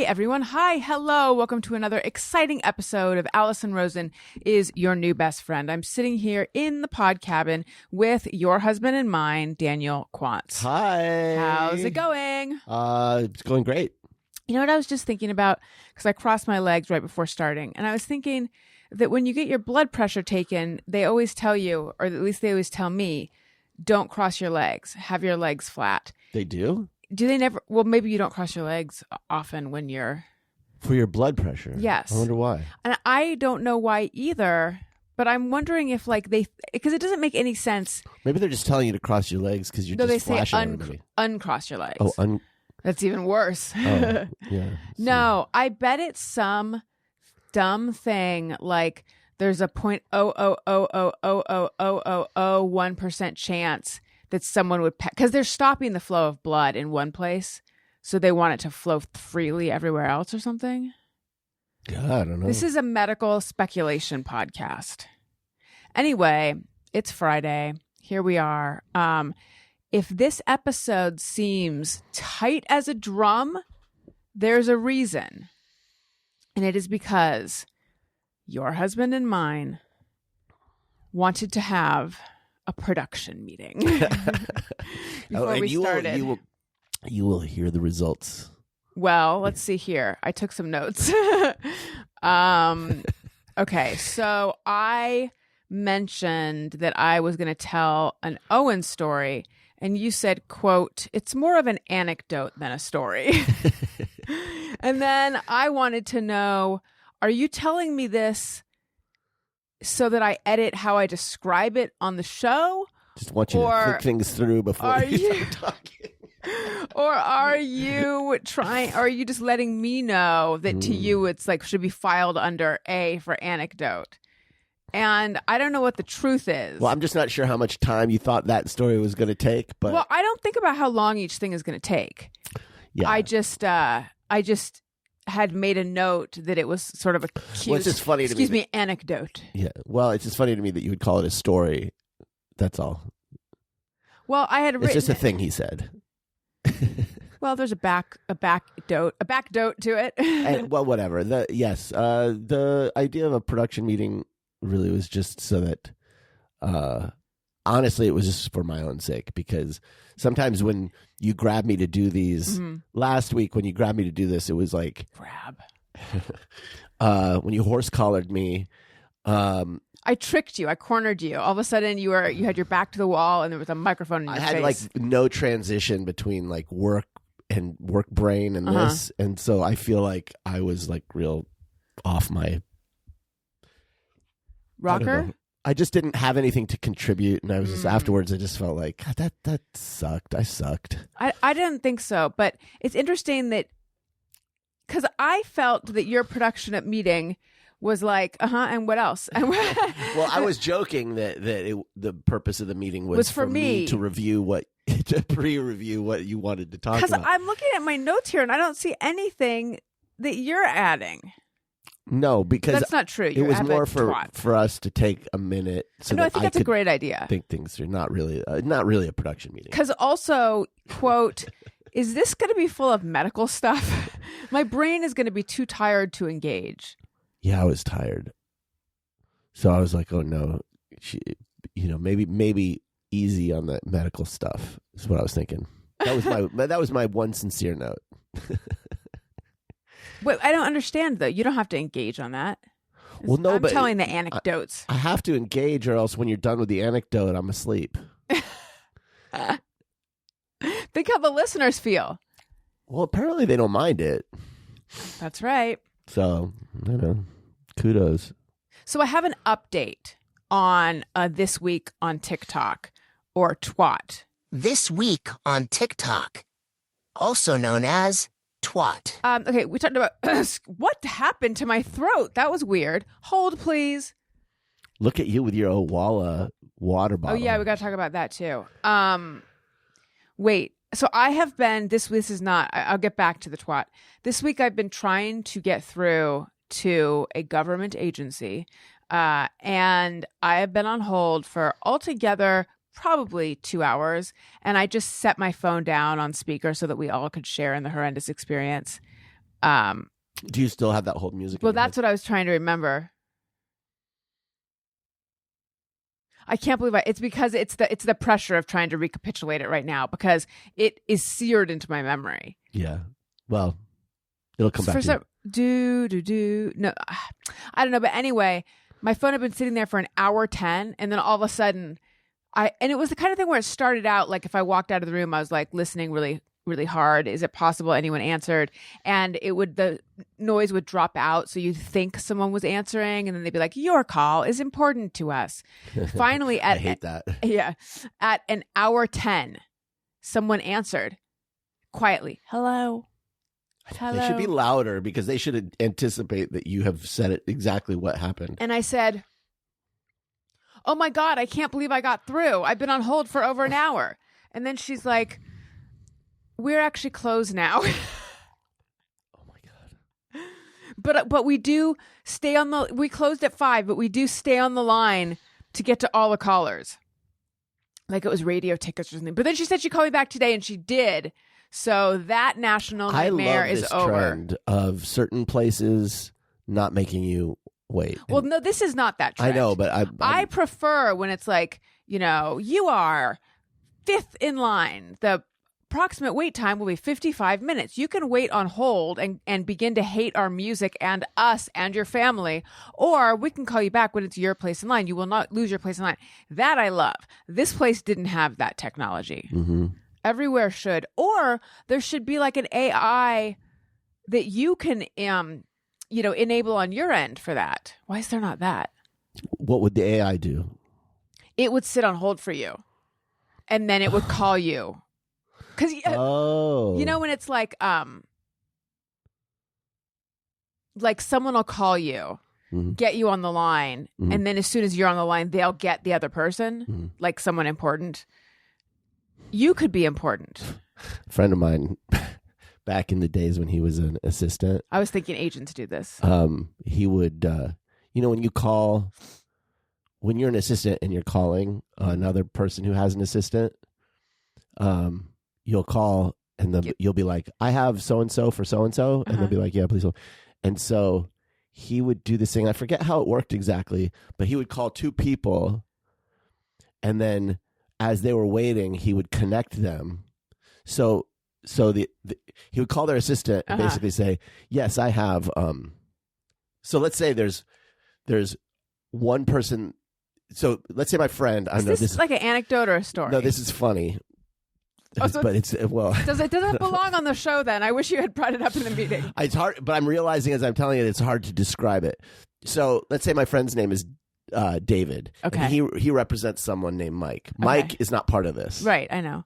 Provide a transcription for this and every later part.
everyone. Hi, hello. Welcome to another exciting episode of Alison Rosen is Your New Best Friend. I'm sitting here in the pod cabin with your husband and mine, Daniel Quantz. Hi. How's it going? It's going great. You know what I was just thinking about? Because I crossed my legs right before starting. And I was thinking that when you get your blood pressure taken, they always tell you, or at least they always tell me, don't cross your legs. Have your legs flat. They do? Do they never? Well, maybe you don't cross your legs often when you're... For your blood pressure? Yes. I wonder why. And I don't know why either, but I'm wondering if because it doesn't make any sense. Maybe they're just telling you to cross your legs because you're just flashing everybody. Uncross your legs. Oh, That's even worse. Oh, yeah. No, I bet it's some dumb thing like there's a 0.000000001% chance that someone would, because they're stopping the flow of blood in one place, so they want it to flow freely everywhere else or something. God, I don't know. This is a medical speculation podcast. Anyway, it's Friday. Here we are. If this episode seems tight as a drum, there's a reason. And it is because your husband and mine wanted to have a production meeting before we started. You will hear the results. Well, let's see here. I took some notes. Okay, so I mentioned that I was going to tell an Owen story, and you said, quote, it's more of an anecdote than a story. And then I wanted to know, are you telling me this so that I edit how I describe it on the show? Just want you to think things through before you start talking. Or are you just letting me know that to you it's like should be filed under A for anecdote? And I don't know what the truth is. Well, I'm just not sure how much time you thought that story was going to take. But well, I don't think about how long each thing is going to take. Yeah. I just had made a note that it was sort of a cute, well, it's just funny to me anecdote. Yeah. Well, it's just funny to me that you would call it a story. That's all. Well, I had written... It's just a thing he said. Well, there's a backdote to it. And, well, whatever. The idea of a production meeting really was just so that, honestly, it was just for my own sake, because sometimes when you grab me to do these, last week when you grabbed me to do this, it was like grab. When you horse collared me. I tricked you. I cornered you. All of a sudden, you had your back to the wall, and there was a microphone in your face. I had like no transition between like work brain and this, and so I feel like I was like real off my rocker. I just didn't have anything to contribute, and I was just afterwards. I just felt like God, that sucked. I sucked. I didn't think so, but it's interesting that because I felt that your production at meeting was like, and what else? Well, I was joking that the purpose of the meeting was for me to pre-review what you wanted to talk about. Because I'm looking at my notes here, and I don't see anything that you're adding. No, because that's not true. It was more for us to take a minute. I think that's a great idea. Think things through. Not really a production meeting. Because also, quote, is this going to be full of medical stuff? My brain is going to be too tired to engage. Yeah, I was tired, so I was like, "Oh no, maybe easy on the medical stuff." Is what I was thinking. That was my one sincere note. Wait, I don't understand though. You don't have to engage on that. Well, no, I'm but telling the anecdotes. I have to engage, or else when you're done with the anecdote, I'm asleep. Think how the listeners feel. Well, apparently they don't mind it. That's right. So, I don't know. Kudos. So I have an update on this week on TikTok, or TWOTT. This week on TikTok, also known as TWOTT. Okay, we talked about what happened to my throat. That was weird. Hold, please. Look at you with your Owala water bottle. Oh, yeah, we got to talk about that, too. Wait. So I have been, this is not, I'll get back to the TWOTT. This week I've been trying to get through to a government agency, and I have been on hold for altogether probably 2 hours, and I just set my phone down on speaker so that we all could share in the horrendous experience. Do you still have that whole music? Well, that's what I was trying to remember. I can't believe it's because it's the pressure of trying to recapitulate it right now because it is seared into my memory. Yeah. Well, it'll come back to you. No, I don't know. But anyway, my phone had been sitting there for an hour 10. And then all of a sudden and it was the kind of thing where it started out like if I walked out of the room, I was like listening really, really hard. Is it possible anyone answered? And the noise would drop out. So you'd think someone was answering and then they'd be like, your call is important to us. Finally, I hate that. Yeah. At an hour 10, someone answered quietly. Hello. They should be louder because they should anticipate that you have said it exactly what happened. And I said, oh my God, I can't believe I got through. I've been on hold for over an hour. And then she's like, we're actually closed now. Oh my God. But we do stay we closed at 5, but we do stay on the line to get to all the callers. Like it was radio tickets or something. But then she said she'd call me back today and she did. So that national nightmare is over. I love this trend of certain places not making you wait. Well, no, this is not that trend. I know, but I prefer when it's like, you are 5th in line. The approximate wait time will be 55 minutes. You can wait on hold and begin to hate our music and us and your family, or we can call you back when it's your place in line. You will not lose your place in line. That I love. This place didn't have that technology. Mm-hmm. Everywhere should. Or there should be like an AI that you can, enable on your end for that. Why is there not that? What would the AI do? It would sit on hold for you. And then it would call you. Because, when it's like someone will call you, mm-hmm. get you on the line, mm-hmm. and then as soon as you're on the line, they'll get the other person, mm-hmm. like someone important. You could be important. A friend of mine, back in the days when he was an assistant. I was thinking agents do this. He would, when you're an assistant and you're calling another person who has an assistant, you'll call and you'll be like, I have so-and-so for so-and-so. And they'll be like, yeah, please hold. And so he would do this thing. I forget how it worked exactly, but he would call 2 people and then as they were waiting, he would connect them. So he would call their assistant and basically say, yes, I have. So let's say there's one person. So let's say my friend. I know this is like an anecdote or a story. No, this is funny. But it's doesn't belong on the show. Then I wish you had brought it up in the meeting. It's hard, but I'm realizing as I'm telling it, it's hard to describe it. So let's say my friend's name is David. Okay. And he represents someone named Mike. Mike is not part of this. Right. I know.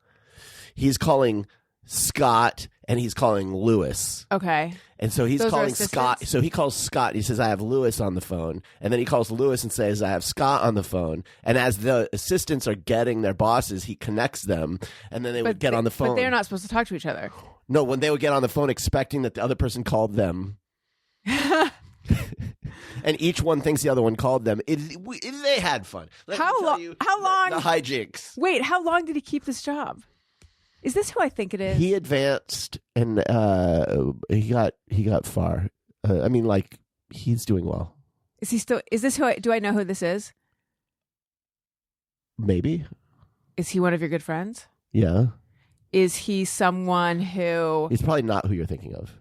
He's calling Scott and he's calling Lewis. Okay. And so he's calling Scott. So he calls Scott. He says, I have Lewis on the phone. And then he calls Lewis and says, I have Scott on the phone. And as the assistants are getting their bosses, he connects them. And then they would get on the phone. But they're not supposed to talk to each other. No, when they would get on the phone expecting that the other person called them. And each one thinks the other one called them. They had fun. How long? The hijinks. Wait, how long did he keep this job? Is this who I think it is? He advanced and he got far. He's doing well. Is he still? Is this who? Do I know who this is? Maybe. Is he one of your good friends? Yeah. Is he someone who? He's probably not who you're thinking of.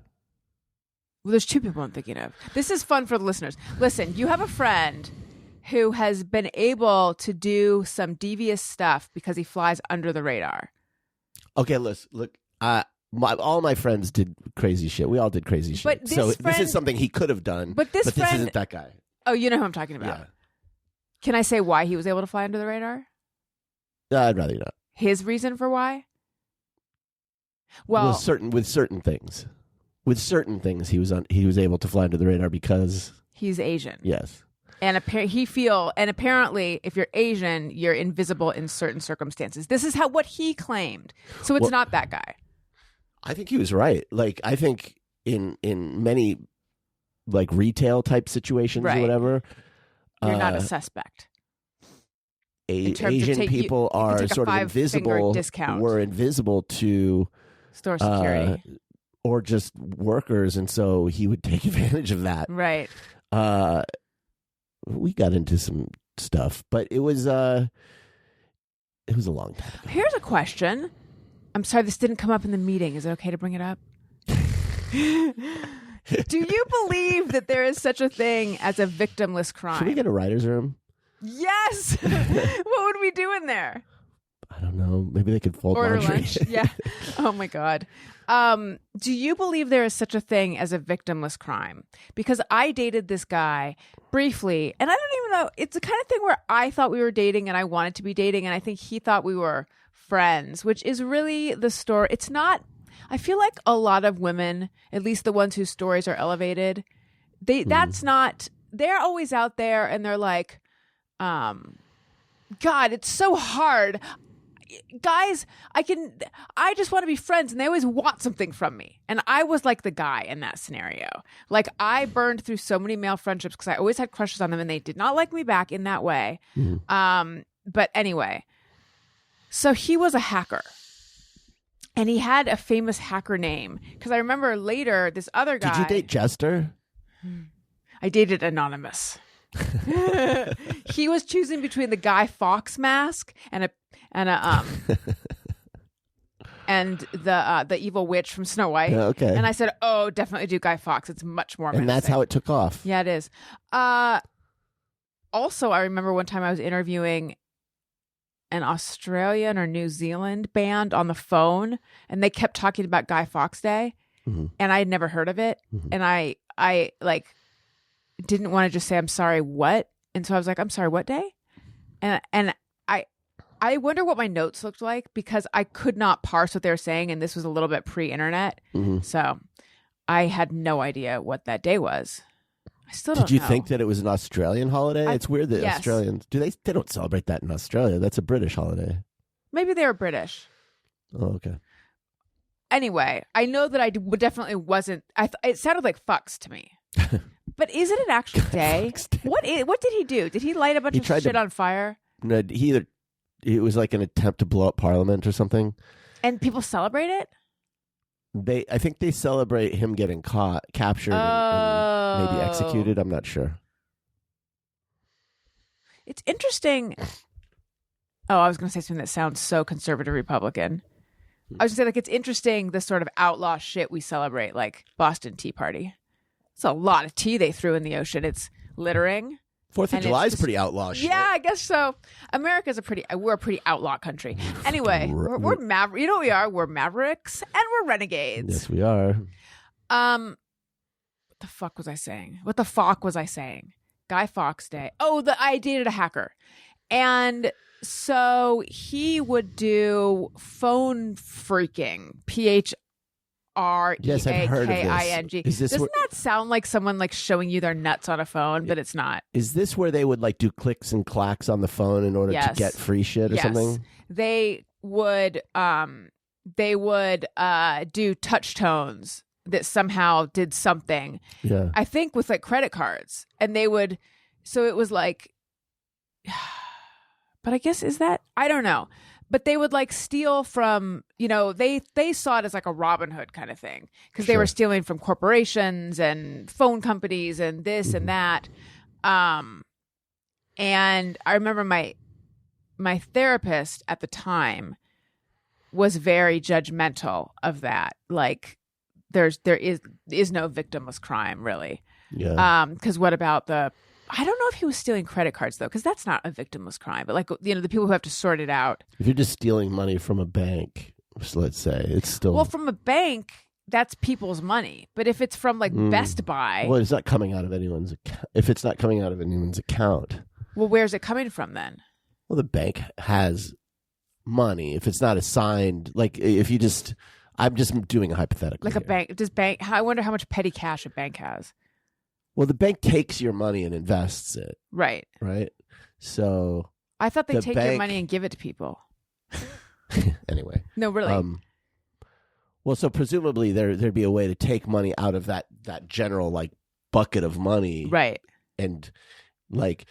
Well, there's 2 people I'm thinking of. This is fun for the listeners. Listen, you have a friend who has been able to do some devious stuff because he flies under the radar. Okay, look. All my friends did crazy shit. We all did crazy shit. But this is something he could have done. But this isn't that guy. Oh, you know who I'm talking about. Yeah. Can I say why he was able to fly under the radar? I'd rather not. His reason for why? Well, with certain things. With certain things, he was able to fly under the radar because he's Asian. Yes, and apparently, if you're Asian, you're invisible in certain circumstances. This is what he claimed. So it's not that guy. I think he was right. Like I think in many like retail type situations or whatever, you're not a suspect. Asian people are sort of invisible. Discount. We're invisible to store security. or just workers, and so he would take advantage of that. Right. We got into some stuff, but it was a long time ago. Here's a question. I'm sorry, this didn't come up in the meeting. Is it okay to bring it up? Do you believe that there is such a thing as a victimless crime? Should we get a writer's room? Yes. What would we do in there? I don't know. Maybe they could fold Order laundry. lunch. Yeah. Oh my God. Do you believe there is such a thing as a victimless crime? Because I dated this guy briefly, and I don't even know. It's the kind of thing where I thought we were dating and I wanted to be dating, and I think he thought we were friends, which is really the story. It's not. I feel like a lot of women, at least the ones whose stories are elevated, that's not. They're always out there, and they're like, God, it's so hard. Guys, I just want to be friends, and they always want something from me. And I was like the guy in that scenario. Like, I burned through so many male friendships because I always had crushes on them, and they did not like me back in that way. But anyway, so he was a hacker, and he had a famous hacker name. Because I remember later, this other guy. Did you date Jester? I dated Anonymous. He was choosing between the Guy Fawkes mask and the evil witch from Snow White. Yeah, okay. And I said, "Oh, definitely do Guy Fawkes. It's much more menacing." And that's how it took off. Yeah, it is. Also, I remember one time I was interviewing an Australian or New Zealand band on the phone, and they kept talking about Guy Fawkes Day, and I had never heard of it, and I like didn't want to just say, "I'm sorry, what?" And so I was like, "I'm sorry, what day?" And I wonder what my notes looked like, because I could not parse what they were saying, and this was a little bit pre-internet, so I had no idea what that day was. I still don't know. Did you think that it was an Australian holiday? It's weird that Australians they don't celebrate that in Australia. That's a British holiday. Maybe they were British. Oh, okay. Anyway, I know that I definitely wasn't. It sounded like fucks to me. But is it an actual day? What did he do? Did he light a bunch of shit on fire? No, it was like an attempt to blow up Parliament or something. And people celebrate it? I think they celebrate him getting captured, and maybe executed. I'm not sure. It's interesting. Oh, I was going to say something that sounds so conservative Republican. I was going to say, like, it's interesting, the sort of outlaw shit we celebrate, like Boston Tea Party. It's a lot of tea they threw in the ocean. It's littering. 4th of July is pretty outlaw shit. Yeah, I guess so. We're a pretty outlaw country. Anyway, we're you know what we are? We're mavericks and we're renegades. Yes, we are. What the fuck was I saying? What the fuck was I saying? Guy Fawkes Day. Oh, I dated a hacker. And so he would do phone freaking, PHREAKING. Yes, I've heard of this. Doesn't that sound like someone like showing you their nuts on a phone? But it's not. Is this where they would like do clicks and clacks on the phone in order to get free shit or something? They would do touch tones that somehow did something. Yeah. I think with like credit cards. And they would, so it was like, but I guess I don't know. But they would like steal from, they saw it as like a Robin Hood kind of thing, because they were stealing from corporations and phone companies and this and that. And I remember my therapist at the time was very judgmental of that. Like there is no victimless crime really. Yeah. Because what about I don't know if he was stealing credit cards, though, because that's not a victimless crime. But, like, the people who have to sort it out. If you're just stealing money from a bank, let's say, it's still... Well, from a bank, that's people's money. But if it's from, like, Best Buy... Well, it's not coming out of anyone's account. If it's not coming out of anyone's account... Well, where's it coming from, then? Well, the bank has money. If it's not assigned... Like, if you just... I'm just doing a hypothetical Like here. a bank... I wonder how much petty cash a bank has. Well, the bank takes your money and invests it. Right. Right? So... I thought they take your money and give it to people. Anyway. No, really. Well, so presumably there'd be a way to take money out of that general, like, bucket of money. Right. And, like,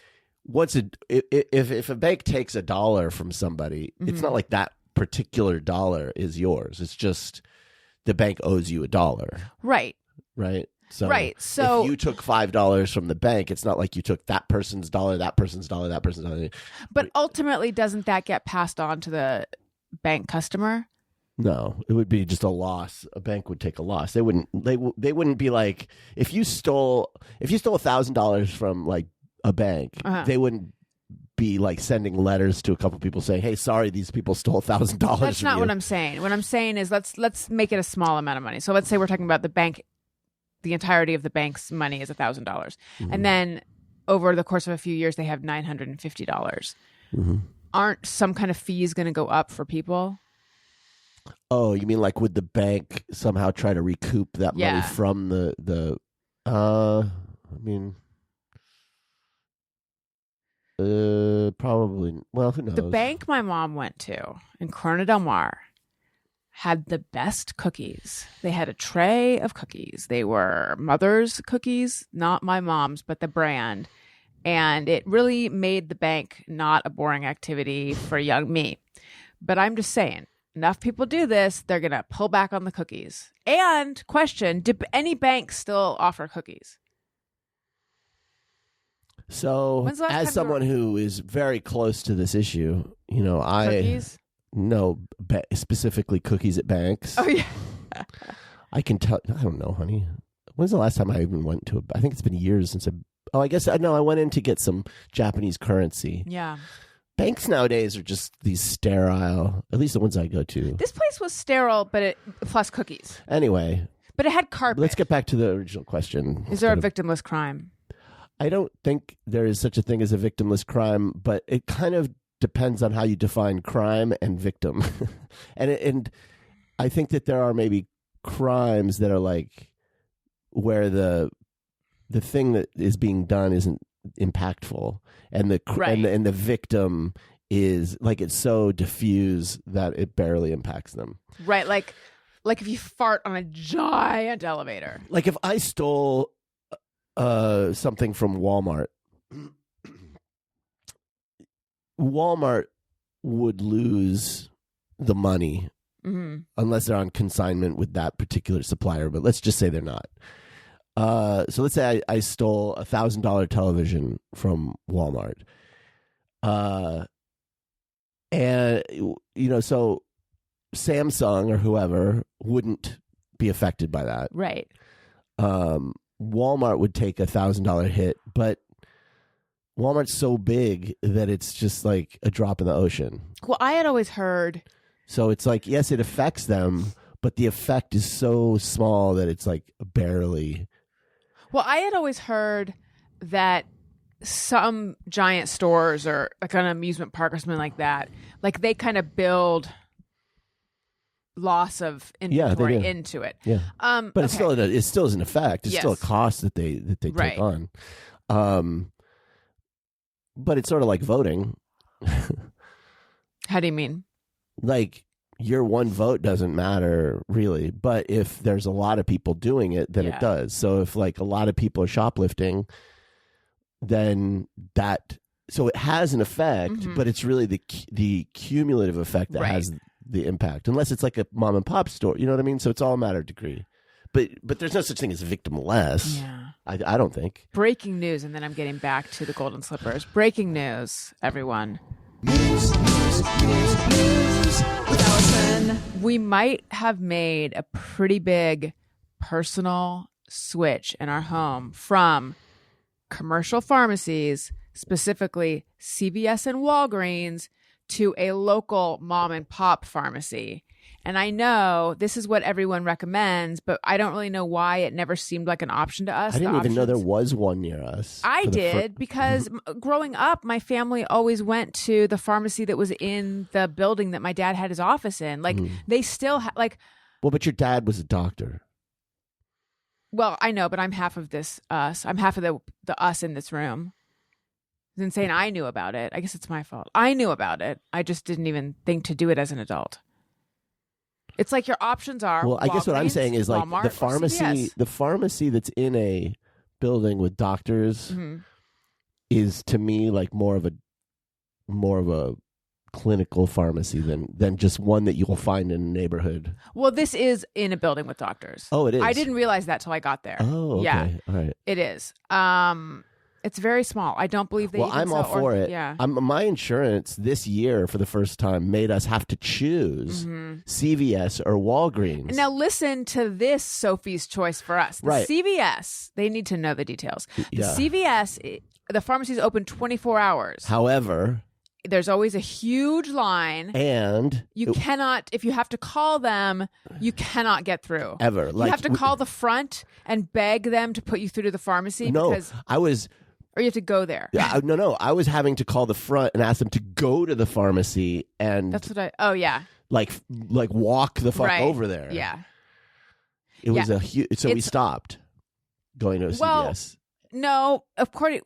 if a bank takes $1 from somebody, it's not like that particular dollar is yours. It's just the bank owes you $1. Right. Right. So, right. So if you took $5 from the bank, it's not like you took that person's dollar, that person's dollar, that person's dollar. But ultimately, doesn't that get passed on to the bank customer? No, it would be just a loss. A bank would take a loss. They wouldn't. They wouldn't be like if you stole $1,000 from like a bank, they wouldn't be like sending letters to a couple people saying, "Hey, sorry, these people stole $1,000." That's not what I'm saying. What I'm saying is let's make it a small amount of money. So let's say we're talking about the bank. The entirety of the bank's money is $1,000, and then over the course of a few years, they have $950. Aren't some kind of fees going to go up for people? Oh, you mean like would the bank somehow try to recoup that money from the? I mean, probably. Well, who knows? The bank my mom went to in Corona Del Mar had the best cookies. They had a tray of cookies. They were Mother's cookies, not my mom's, but the brand. And it really made the bank not a boring activity for young me. But I'm just saying, enough people do this, they're going to pull back on the cookies. And question, do any banks still offer cookies? So, as someone who is very close to this issue, you know, Cookies? No, specifically cookies at banks. Oh, yeah. I can tell. I don't know, honey. When's the last time I even went to I think it's been years since I guess I went in to get some Japanese currency. Yeah. Banks nowadays are just these sterile, at least the ones I go to. This place was sterile, but plus cookies. Anyway. But it had carpet. Let's get back to the original question. Is there a victimless crime? I don't think there is such a thing as a victimless crime, but it kind of depends on how you define crime and victim. and I think that there are maybe crimes that are like where the thing that is being done isn't impactful, and and the victim is like it's so diffuse that it barely impacts them. Right, like if you fart on a giant elevator. Like if I stole something from Walmart, Walmart would lose the money unless they're on consignment with that particular supplier. But let's just say they're not. So let's say I stole $1,000 television from Walmart. And, you know, so Samsung or whoever wouldn't be affected by that. Right. Walmart would take $1,000 hit, but Walmart's so big that it's just like a drop in the ocean. Well, I had always heard. So it's like, yes, it affects them, but the effect is so small that it's like barely. Well, I had always heard that some giant stores or like an amusement park or something like that, like they kind of build loss of inventory into it. Yeah. But it still is an effect. It's still a cost that they take on. But it's sort of like voting. How do you mean? Like your one vote doesn't matter really, but if there's a lot of people doing it, then it does. So if like a lot of people are shoplifting, then so it has an effect, but it's really the cumulative effect that has the impact. Unless it's like a mom and pop store, you know what I mean? So it's all a matter of degree. But there's no such thing as victimless. Yeah. I don't think. Breaking news, and then I'm getting back to the golden slippers. Breaking news, everyone. News with Alison. We might have made a pretty big personal switch in our home from commercial pharmacies, specifically CVS and Walgreens, to a local mom and pop pharmacy. And I know this is what everyone recommends, but I don't really know why it never seemed like an option to us. I didn't even know there was one near us. I did because growing up, my family always went to the pharmacy that was in the building that my dad had his office in. Like they still Well, but your dad was a doctor. Well, I know, but I'm half of this us. I'm half of the us in this room. It's insane. I knew about it. I guess it's my fault. I knew about it. I just didn't even think to do it as an adult. It's like your options are. Well, I guess what I'm saying is like Walmart, the pharmacy that's in a building with doctors is to me like more of a clinical pharmacy than just one that you'll find in a neighborhood. Well, this is in a building with doctors. Oh, it is. I didn't realize that till I got there. Oh, okay. Yeah, all right. it is. It's very small. I don't believe they. Well, I'm all for it. Yeah. My insurance this year, for the first time, made us have to choose CVS or Walgreens. Now listen to this, Sophie's choice for us. The Right. CVS. They need to know the details. The Yeah. CVS. The pharmacy is open 24 hours. However, There's always a huge line. and You cannot, if you have to call them, you cannot get through. ever You have to call the front and beg them to put you through to the pharmacy. No, because, I was. or you have to go there. No. I was having to call the front and ask them to go to the pharmacy and That's what oh yeah. like walk the fuck Right. over there. Yeah. It was a huge. So we stopped going to a CVS. No, of course.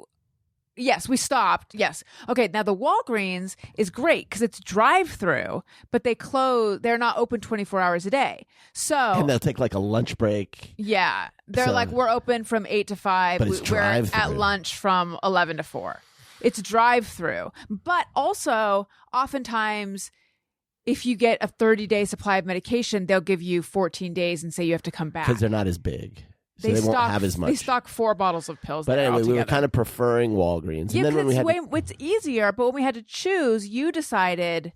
Yes, we stopped. Yes. Okay. Now the Walgreens is great because it's drive-through, but they close. They're not open 24 hours a day. So And they'll take like a lunch break. yeah, they're So- like we're open from 8 to 5. But it's We're at drive-through. lunch from 11 to 4. It's drive-through, but also oftentimes, if you get a 30-day supply of medication, they'll give you 14 days and say you have to come back. Because they're not as big. So they won't have as much. They stock 4 bottles of pills. But there anyway, we were altogether. kind of preferring Walgreens. Yeah, And then when we had it's easier. But when we had to choose, you decided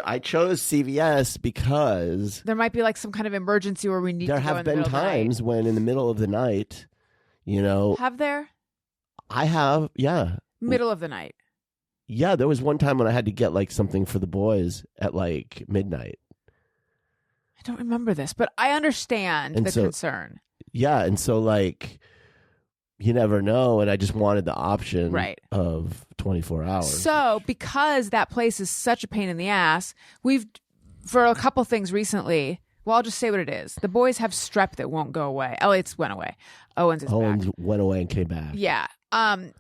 I chose CVS because there might be like some kind of emergency where we need there to go have in the been middle of the night. times when in the middle of the night, Have there? I have, yeah. Middle of the night. Yeah, there was one time when I had to get like something for the boys at like midnight. I don't remember this, but I understand And the so- concern. Yeah, and so like you never know, and I just wanted the option Right. of 24 hours. So because that place is such a pain in the ass, we've, for a couple things recently, well, I'll just say what it is. The boys have strep that won't go away. Elliot's went away. Owens is back. went away and came back. Yeah.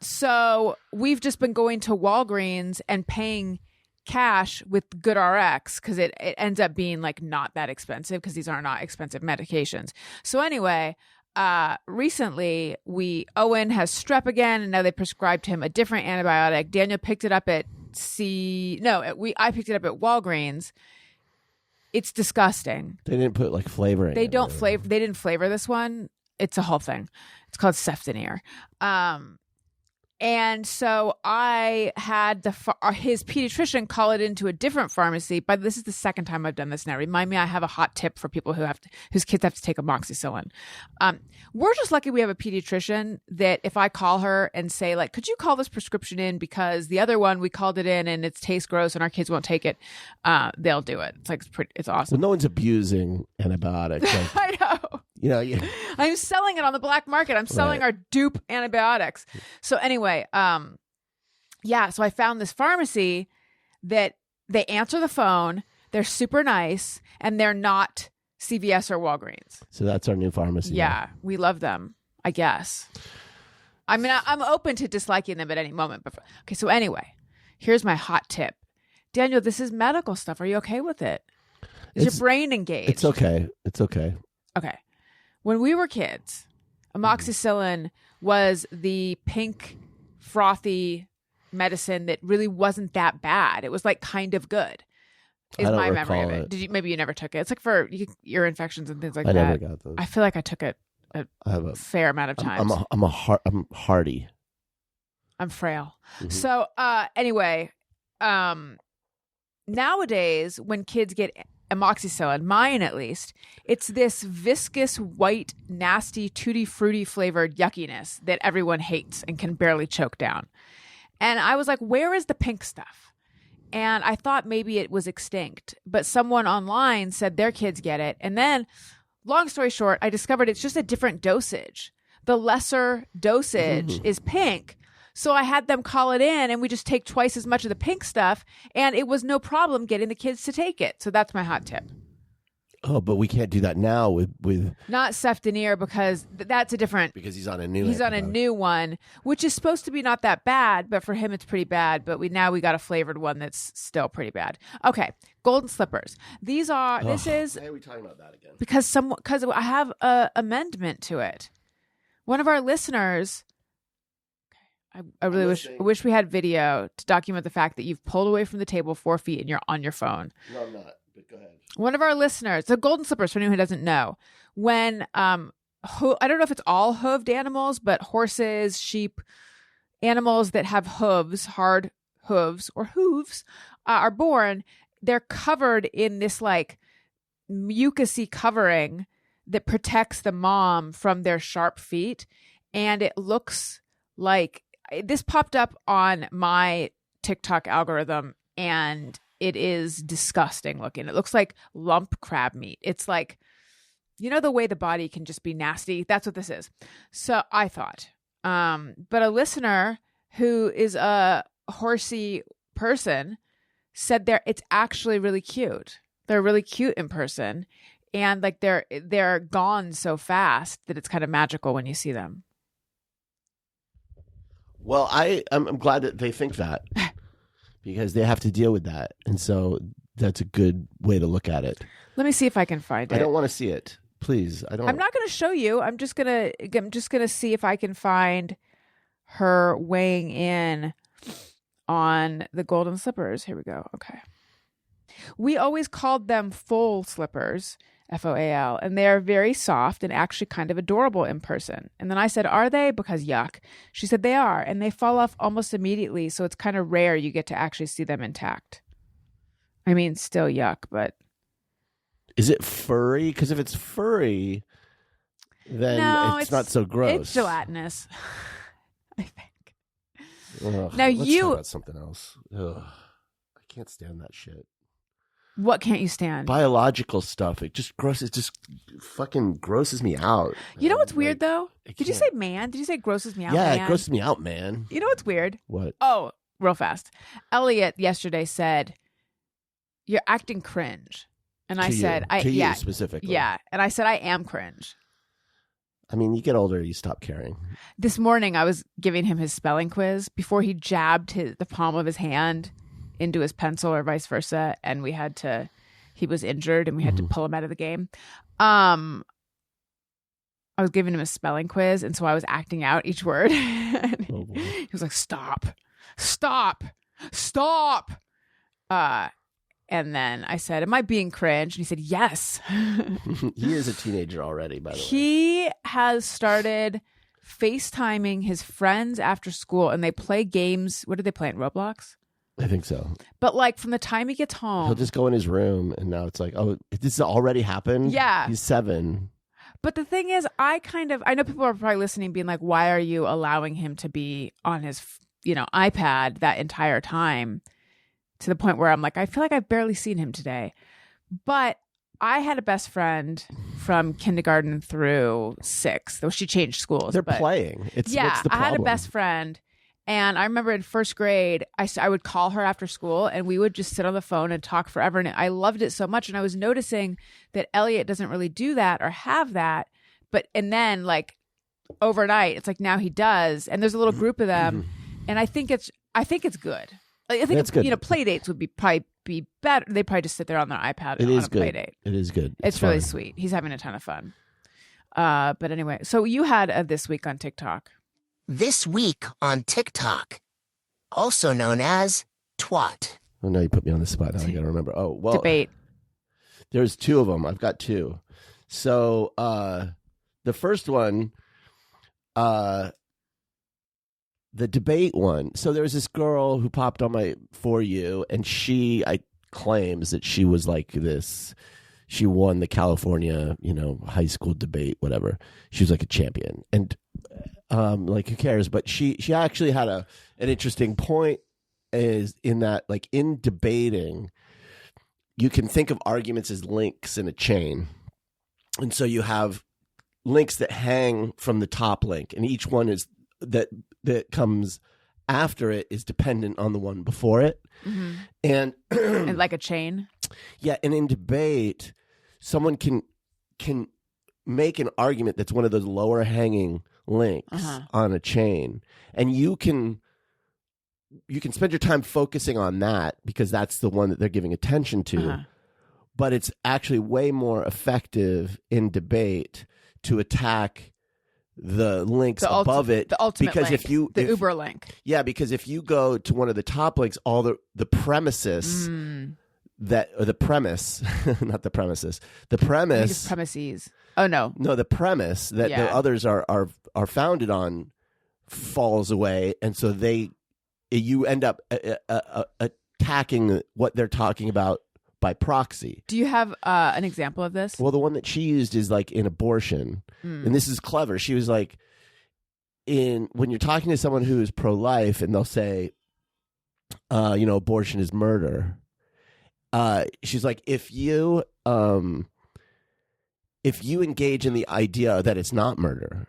So we've just been going to Walgreens and paying cash with GoodRx because it ends up being like not that expensive because these are not expensive medications. So anyway, recently Owen has strep again, and now they prescribed him a different antibiotic. Daniel picked it up at I picked it up at Walgreens. It's disgusting. They didn't put like flavoring. They in don't it. flavor. They didn't flavor this one. It's a whole thing. It's called Ceftonir. And so I had his pediatrician call it into a different pharmacy. But this is the second time I've done this now. Remind me, I have a hot tip for people whose kids have to take amoxicillin. We're just lucky we have a pediatrician that if I call her and say like, could you call this prescription in because the other one we called it in and it tastes gross and our kids won't take it, they'll do it. It's like it's awesome. Well, no one's abusing antibiotics. Like, I know. I'm selling it on the black market. I'm selling our dupe antibiotics. So anyway, so I found this pharmacy that they answer the phone. They're super nice and they're not CVS or Walgreens. So that's our new pharmacy. Yeah, we love them, I guess. I mean, I'm open to disliking them at any moment. But okay, so anyway, here's my hot tip. Daniel, this is medical stuff. Are you okay with it? Is your brain engaged? It's okay. It's okay. Okay. When we were kids, amoxicillin was the pink, frothy medicine that really wasn't that bad. It was like kind of good. Is my memory of it. Did you? Maybe you never took it. It's like for ear infections and things like that. I never got those. I feel like I took it I have a fair amount of times. I'm hardy. I'm frail. Mhm. So anyway, nowadays when kids get amoxicillin, mine at least, it's this viscous, white, nasty, tutti frutti flavored yuckiness that everyone hates and can barely choke down. And I was like, where is the pink stuff? And I thought maybe it was extinct, but someone online said their kids get it. And then, long story short, I discovered it's just a different dosage. The lesser dosage is pink. So I had them call it in and we just take twice as much of the pink stuff and it was no problem getting the kids to take it. So that's my hot tip. Oh, but we can't do that now with Not Ceftonir because that's a different. because he's on a new. He's on a new one, which is supposed to be not that bad, but for him it's pretty bad. But we got a flavored one that's still pretty bad. Okay, golden slippers. These are. This is Why are we talking about that again? because I have a amendment to it. One of our listeners. I really wish we had video to document the fact that you've pulled away from the table 4 feet and you're on your phone. No, I'm not. But go ahead. One of our listeners, the golden slippers, for anyone who doesn't know, when I don't know if it's all hooved animals, but horses, sheep, animals that have hooves, hard hooves or hooves, are born, they're covered in this like mucousy covering that protects the mom from their sharp feet. And it looks like this popped up on my TikTok algorithm, and it is disgusting looking. It looks like lump crab meat. It's like, you know, the way the body can just be nasty. That's what this is. So I thought, but a listener who is a horsey person said it's actually really cute. They're really cute in person, and like they're gone so fast that it's kind of magical when you see them. Well, I'm glad that they think that because they have to deal with that, and so that's a good way to look at it. Let me see if I can find it. I don't want to see it, please. I'm not going to show you. I'm just gonna see if I can find her weighing in on the golden slippers. Here we go. Okay. We always called them foal slippers, FOAL, and they are very soft and actually kind of adorable in person. And then I said, are they? Because yuck. She said they are, and they fall off almost immediately, so it's kind of rare you get to actually see them intact. I mean, still yuck, but... Is it furry? Because if it's furry, then it's not so gross. It's gelatinous, I think. Ugh, now let's talk about something else. Ugh, I can't stand that shit. What can't you stand? Biological stuff. It just fucking grosses me out. You know what's weird though? Did you say man? Did you say grosses me out? Yeah, man? It grosses me out, man. You know what's weird? What? Oh, real fast. Elliot yesterday said, "You're acting cringe," and I said, you specifically, yeah," and I said, "I am cringe." I mean, you get older, you stop caring. This morning, I was giving him his spelling quiz before he jabbed the palm of his hand into his pencil or vice versa. And he was injured and we had to pull him out of the game. I was giving him a spelling quiz. And so I was acting out each word. He was like, stop. And then I said, am I being cringe? And he said, yes. He is a teenager already, by the way. He has started FaceTiming his friends after school, and they play games. What are they playing? Roblox? I think so. But like from the time he gets home. He'll just go in his room, and now it's like, oh, this has already happened? Yeah. He's 7. But the thing is, I know people are probably listening being like, why are you allowing him to be on his, iPad that entire time? To the point where I'm like, I feel like I've barely seen him today. But I had a best friend from kindergarten through 6th, though she changed schools. They're playing. What's the problem? I had a best friend. And I remember in 1st grade, I would call her after school and we would just sit on the phone and talk forever. And I loved it so much. And I was noticing that Elliot doesn't really do that or have that. And then like overnight, it's like now he does. And there's a little group of them. And I think it's good. I think that's good. Play dates would probably be better. They probably just sit there on their iPad on a play date. It is good. It's really sweet. He's having a ton of fun. But anyway, so you had this week on TikTok. This week on TikTok, also known as TWOTT. Oh, no, you put me on the spot. Now I got to remember. Oh, well. Debate. There's 2 of them. I've got 2. So the first one, the debate one. So there was this girl who popped on my For You, and I claims that she was like this. She won the California, high school debate, whatever. She was like a champion, and like who cares? But she actually had an interesting point, is in that like in debating, you can think of arguments as links in a chain, and so you have links that hang from the top link, and each one is that comes after it is dependent on the one before it. Mm-hmm. And like a chain. Yeah. And in debate, someone can make an argument that's one of those lower hanging links on a chain. And you can spend your time focusing on that because that's the one that they're giving attention to. But it's actually way more effective in debate to attack the links above it, the ultimate because link, the Uber link. Yeah, because if you go to one of the top links, all the premises that, or the premise, not the premises, the premise, premises. Oh no, the premise that the others are founded on falls away, and so you end up attacking what they're talking about by proxy. Do you have an example of this? Well, the one that she used is like in abortion, and this is clever. She was like, when you're talking to someone who is pro-life, and they'll say, abortion is murder. She's like, if you engage in the idea that it's not murder,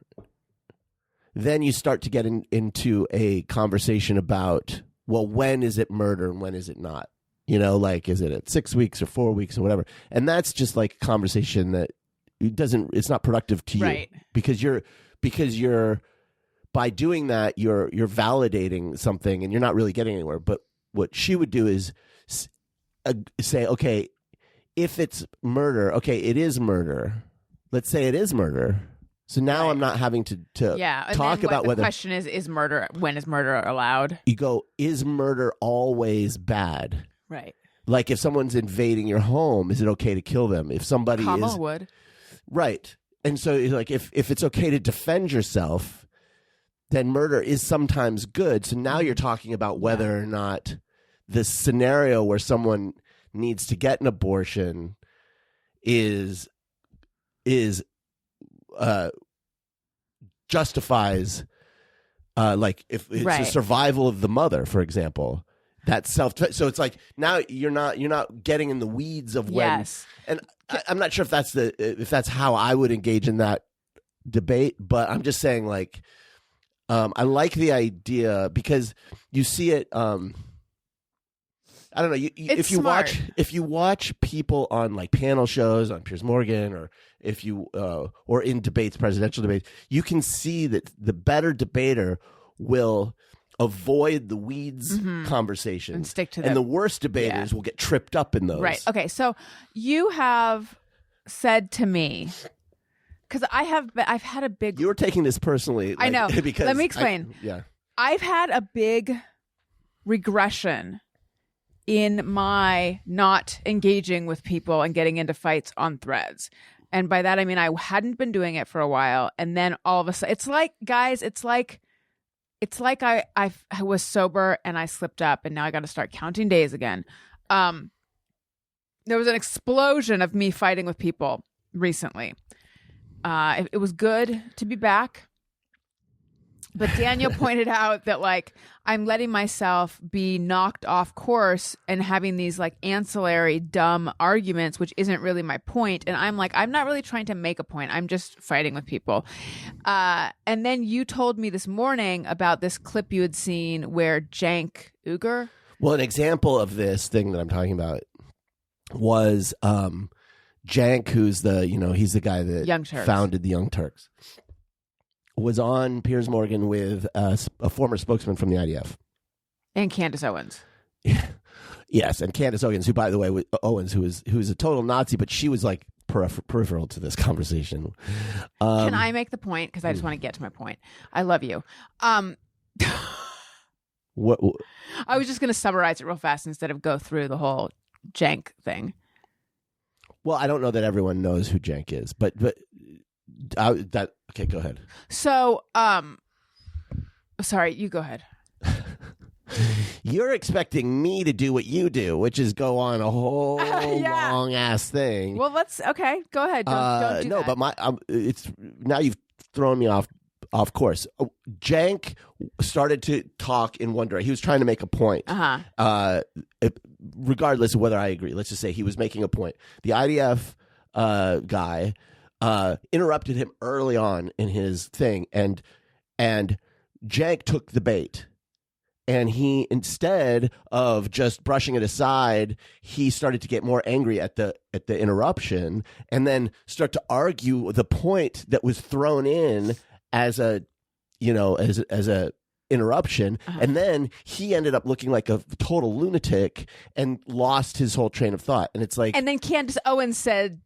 then you start to get into a conversation about, well, when is it murder and when is it not? Like, is it at 6 weeks or 4 weeks or whatever? And that's just like a conversation that it's not productive to you, right? Because you're by doing that, you're validating something and you're not really getting anywhere. But what she would do is say, okay, if it's murder, okay, it is murder. Let's say it is murder. So now I'm not having to talk about whether... The question is murder, when is murder allowed? You go, is murder always bad? Right. Like if someone's invading your home, is it okay to kill them? If somebody would. Right. And so like if it's okay to defend yourself, then murder is sometimes good. So now you're talking about whether or not this scenario where someone needs to get an abortion justifies like if it's a survival of the mother, for example, that's so it's like now you're not getting in the weeds of when. Yes. And I'm not sure if that's how I would engage in that debate, but I'm just saying, like, I like the idea because you see it. I don't know. If you watch people on like panel shows on Piers Morgan, or if you or in debates, presidential debates, you can see that the better debater will avoid the weeds conversations and stick to them. And the worst debaters will get tripped up in those. Right. Okay. So you have said to me, because I've had a big. You were taking this personally. I know. Because let me explain. I've had a big regression in my not engaging with people and getting into fights on Threads. And by that, I mean, I hadn't been doing it for a while. And then all of a sudden, it's like, guys, it's like I was sober and I slipped up and now I got to start counting days again. There was an explosion of me fighting with people recently. It was good to be back. But Daniel pointed out that, like, I'm letting myself be knocked off course and having these, like, ancillary dumb arguments, which isn't really my point. And I'm like, I'm not really trying to make a point. I'm just fighting with people. And then you told me this morning about this clip you had seen where Cenk Uygur. Well, an example of this thing that I'm talking about was Cenk, who's he's the guy that founded the Young Turks, was on Piers Morgan with a former spokesman from the IDF. And Candace Owens. Yes, and Candace Owens, who, by the way, who's a total Nazi, but she was like peripheral to this conversation. Can I make the point? Because I just want to get to my point. I love you. What? I was just going to summarize it real fast instead of go through the whole Cenk thing. Well, I don't know that everyone knows who Cenk is, but okay, go ahead. So, sorry, you go ahead. You're expecting me to do what you do, which is go on a whole long ass thing. Well, okay, go ahead. Don't do no, that. but it's now you've thrown me off course. Cenk started to talk in one direction. He was trying to make a point. Regardless of whether I agree, let's just say he was making a point. The IDF guy interrupted him early on in his thing, and Cenk took the bait. And he, instead of just brushing it aside, he started to get more angry at the interruption, and then start to argue the point that was thrown in as a interruption. And then he ended up looking like a total lunatic and lost his whole train of thought. And it's like, and then Candace Owens said,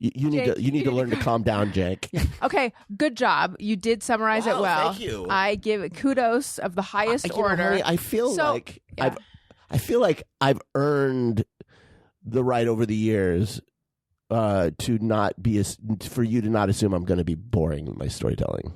You need to learn to calm down, Jake. Yeah. Okay, good job. You did summarize it well. Thank you. I give it kudos of the highest order. Honey, I feel like I've earned the right over the years to not be for you to not assume I'm going to be boring with my storytelling.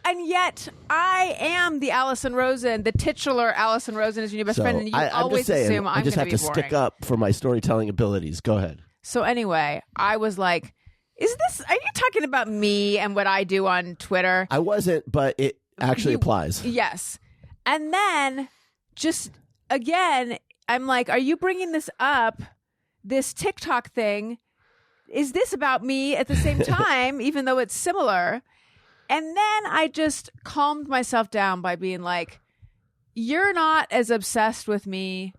And yet, I am the Alison Rosen, the titular Alison Rosen is your new best friend, and you always assume I'm going to be boring. I just have to stick up for my storytelling abilities. Go ahead. So anyway, I was like, are you talking about me and what I do on Twitter? I wasn't, but it actually applies. Yes. And then, just, again, I'm like, are you bringing this up, this TikTok thing? Is this about me at the same time, even though it's similar? And then I just calmed myself down by being like, you're not as obsessed with me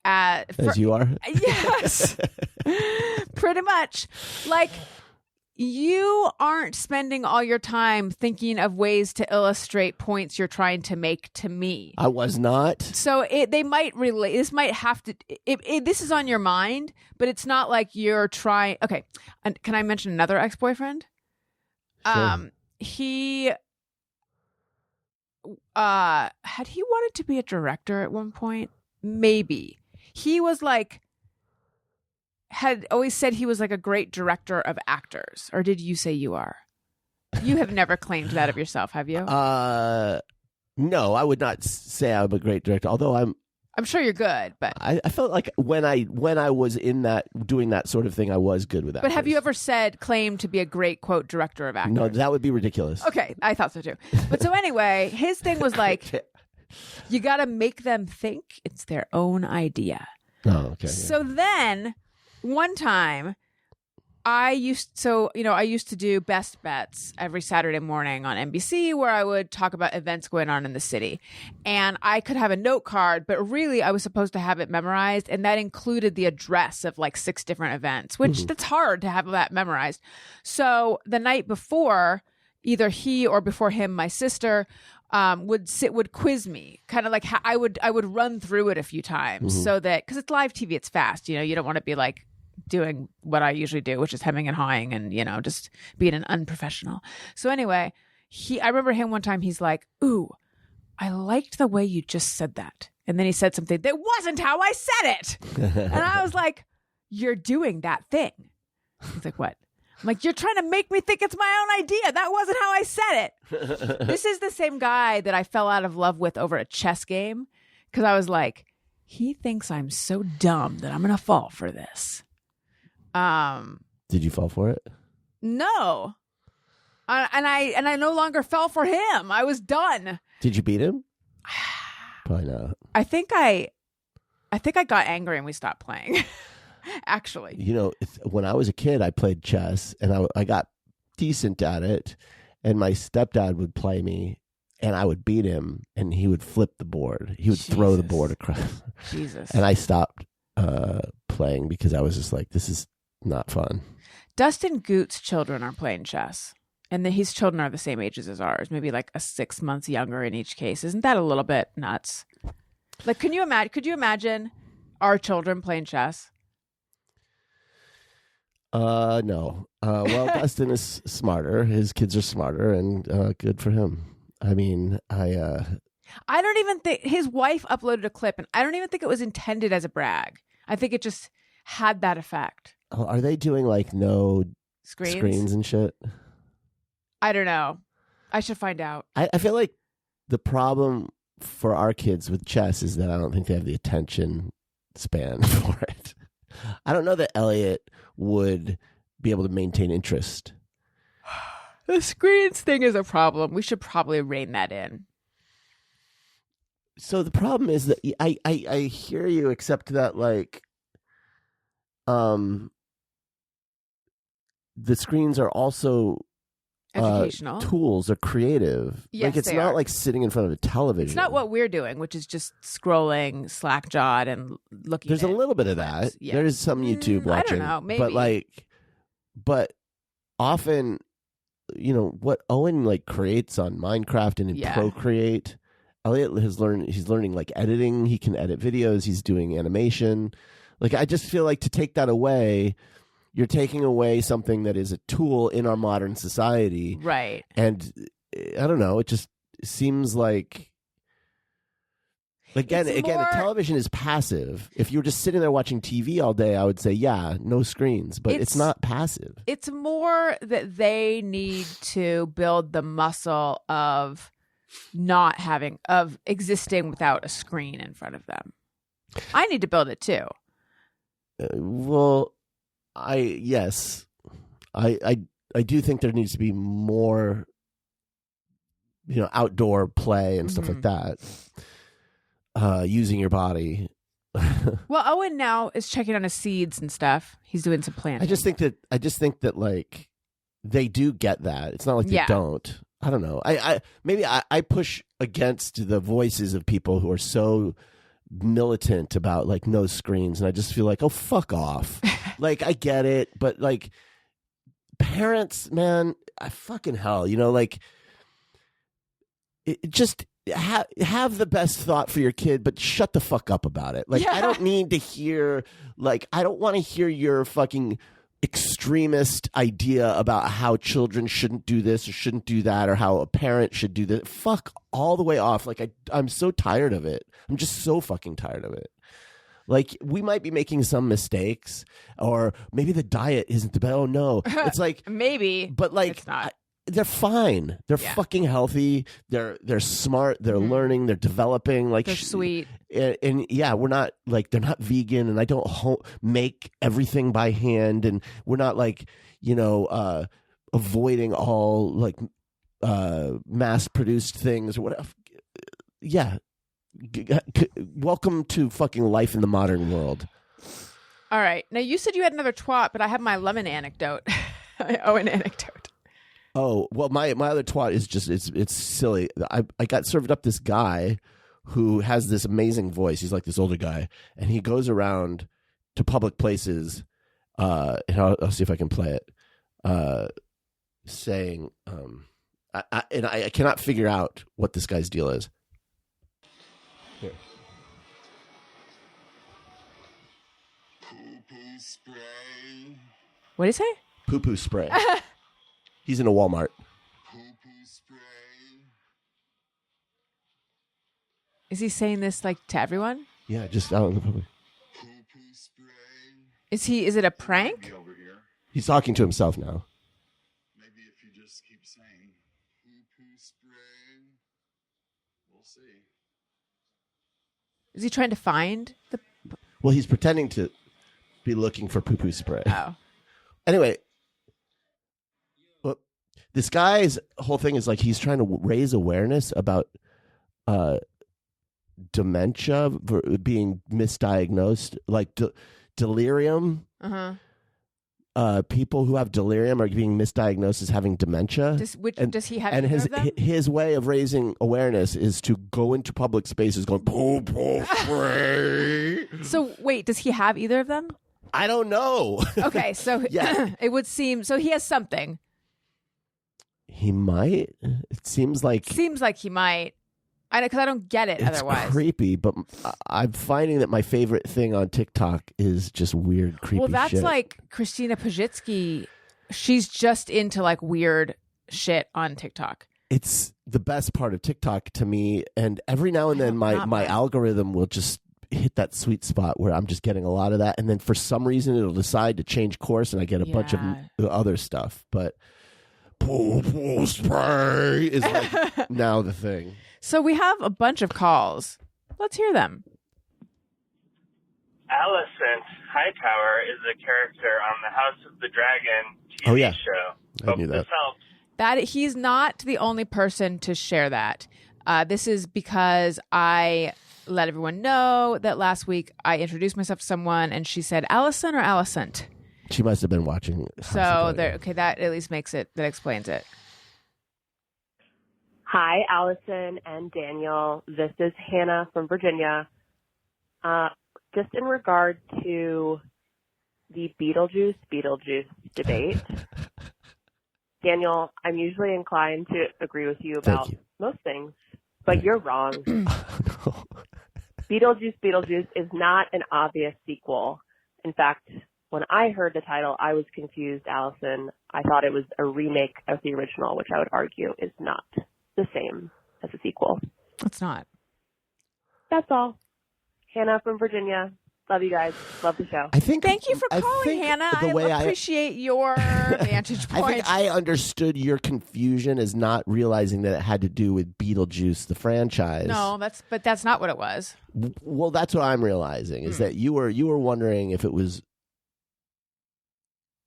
as you are? Yes. Pretty much. Like, you aren't spending all your time thinking of ways to illustrate points you're trying to make to me. I was not. So they might relate. This might have to. This is on your mind, but it's not like you're trying. Okay. And can I mention another ex-boyfriend? Sure. He had he wanted to be a director at one point? Maybe. He was like, had always said he was like a great director of actors. Or did you say you are? You have never claimed that of yourself, have you? No, I would not say I'm a great director, although I'm sure you're good, but I felt like when I was in that doing that sort of thing, I was good with that. But have you ever claimed to be a great quote director of actors? No, that would be ridiculous. Okay, I thought so too. But so anyway, his thing was like, you got to make them think it's their own idea. Oh, okay. So then one time I used to do Best Bets every Saturday morning on NBC, where I would talk about events going on in the city. And I could have a note card, but really I was supposed to have it memorized. And that included the address of like 6 different events, which that's hard to have that memorized. So the night before, either he or before him, my sister, would quiz me, kind of like how I would run through it a few times so that, because it's live TV, it's fast, you don't want to be like doing what I usually do, which is hemming and hawing and, just being an unprofessional. So anyway, I remember him one time, he's like, ooh, I liked the way you just said that. And then he said something that wasn't how I said it. And I was like, you're doing that thing. He's like, what? I'm like, you're trying to make me think it's my own idea. That wasn't how I said it. This is the same guy that I fell out of love with over a chess game, because I was like, he thinks I'm so dumb that I'm going to fall for this. Did you fall for it? No. And I no longer fell for him. I was done. Did you beat him? Probably not. I think I got angry and we stopped playing. Actually, when I was a kid, I played chess and I got decent at it, and my stepdad would play me and I would beat him and he would flip the board. He would throw the board across. Jesus. And I stopped playing because I was just like, this is not fun. Dustin Goot's children are playing chess, and his children are the same ages as ours, maybe like 6 months younger in each case. Isn't that a little bit nuts? Like, could you imagine our children playing chess? No. Well, Dustin is smarter. His kids are smarter, and good for him. I mean, I don't even think his wife uploaded a clip, and I don't even think it was intended as a brag. I think it just had that effect. Are they doing like no screens and shit? I don't know. I should find out. I feel like the problem for our kids with chess is that I don't think they have the attention span for it. I don't know that Elliot would be able to maintain interest. The screens thing is a problem. We should probably rein that in. So the problem is that I hear you, except that like the screens are also educational tools, are creative. Yes, like it's they not are. like sitting in front of a television. It's not what we're doing, which is just scrolling, slack-jawed, and looking. There's at a little bit of that. Yeah. There is some YouTube watching. I don't know. Maybe. But often, what Owen like creates on Minecraft and in Procreate. Elliot he's learning like editing. He can edit videos. He's doing animation. Like, I just feel like to take that away, you're taking away something that is a tool in our modern society. Right. And I don't know, it just seems like again, television is passive. If you were just sitting there watching TV all day, I would say, yeah, no screens, but it's not passive. It's more that they need to build the muscle of existing without a screen in front of them. I need to build it too. I do think there needs to be more, outdoor play and stuff like that. Using your body. Well, Owen now is checking on his seeds and stuff. He's doing some planting. I just think that like they do get that. It's not like they don't. I don't know. I push against the voices of people who are so militant about like no screens, and I just feel like, oh, fuck off. Like, I get it, but like parents, man, fucking hell, like it just have the best thought for your kid, but shut the fuck up about it. Like, I don't need to hear, like, I don't want to hear your fucking extremist idea about how children shouldn't do this or shouldn't do that, or how a parent should do this. Fuck all the way off. Like, I'm so tired of it. I'm just so fucking tired of it. Like, we might be making some mistakes, or maybe the diet isn't the best. Oh no, it's like maybe, but like it's not. They're fine. They're fucking healthy. They're smart. They're learning. They're developing. Like, they're sweet. And we're not like, they're not vegan, and I don't make everything by hand, and we're not like, avoiding all like mass produced things or whatever. Yeah. Welcome to fucking life in the modern world. All right. Now, you said you had another twat, but I have my lemon anecdote. An anecdote. Oh, well, my other twat is just, it's silly. I got served up this guy who has this amazing voice. He's like this older guy, and he goes around to public places, and I'll see if I can play it, saying, I cannot figure out what this guy's deal is. Here. Poo-poo spray. What did he say? Poo-poo spray. He's in a Walmart. Poo-poo spray. Is he saying this like to everyone? Yeah, just out in the public. Poo-poo spray. Is it a prank? Over here. He's talking to himself now. Maybe if you just keep saying poo-poo spray, we'll see. Is he trying to find the... Well, he's pretending to be looking for poo-poo spray. Oh. Anyway, well, this guy's whole thing is like he's trying to raise awareness about dementia being misdiagnosed, like delirium. Uh-huh. People who have delirium are being misdiagnosed as having dementia. Does he have and either of them? his way of raising awareness is to go into public spaces going, poo poo spray. So wait, does he have either of them? I don't know. Okay, so it would seem, so he has something. He might. It seems like he might. Because I don't get it it's otherwise. Creepy, but I'm finding that my favorite thing on TikTok is just weird, creepy shit. Well, that's like Christina Pajitsky. She's just into like weird shit on TikTok. It's the best part of TikTok to me, and every now and then my algorithm will just hit that sweet spot where I'm just getting a lot of that, and then for some reason it'll decide to change course, and I get a bunch of other stuff. But poo spray is like now the thing. So we have a bunch of calls. Let's hear them. Alison Hightower is a character on the House of the Dragon TV show. I knew that. This helps. That he's not the only person to share that. This is because I let everyone know that last week I introduced myself to someone and she said Alison or Alicent. She must have been watching. So that at least that explains it. Hi, Alison and Daniel. This is Hannah from Virginia. Just in regard to the Beetlejuice debate, Daniel, I'm usually inclined to agree with you about most things, but you're wrong. Beetlejuice is not an obvious sequel. In fact, when I heard the title, I was confused, Allison. I thought it was a remake of the original, which I would argue is not the same as a sequel. It's not. That's all. Hannah from Virginia. Love you guys. Love the show. Thank you for calling, Hannah. I appreciate your vantage point. I think I understood your confusion as not realizing that it had to do with Beetlejuice, the franchise. No, but that's not what it was. Well, that's what I'm realizing is that you were wondering if it was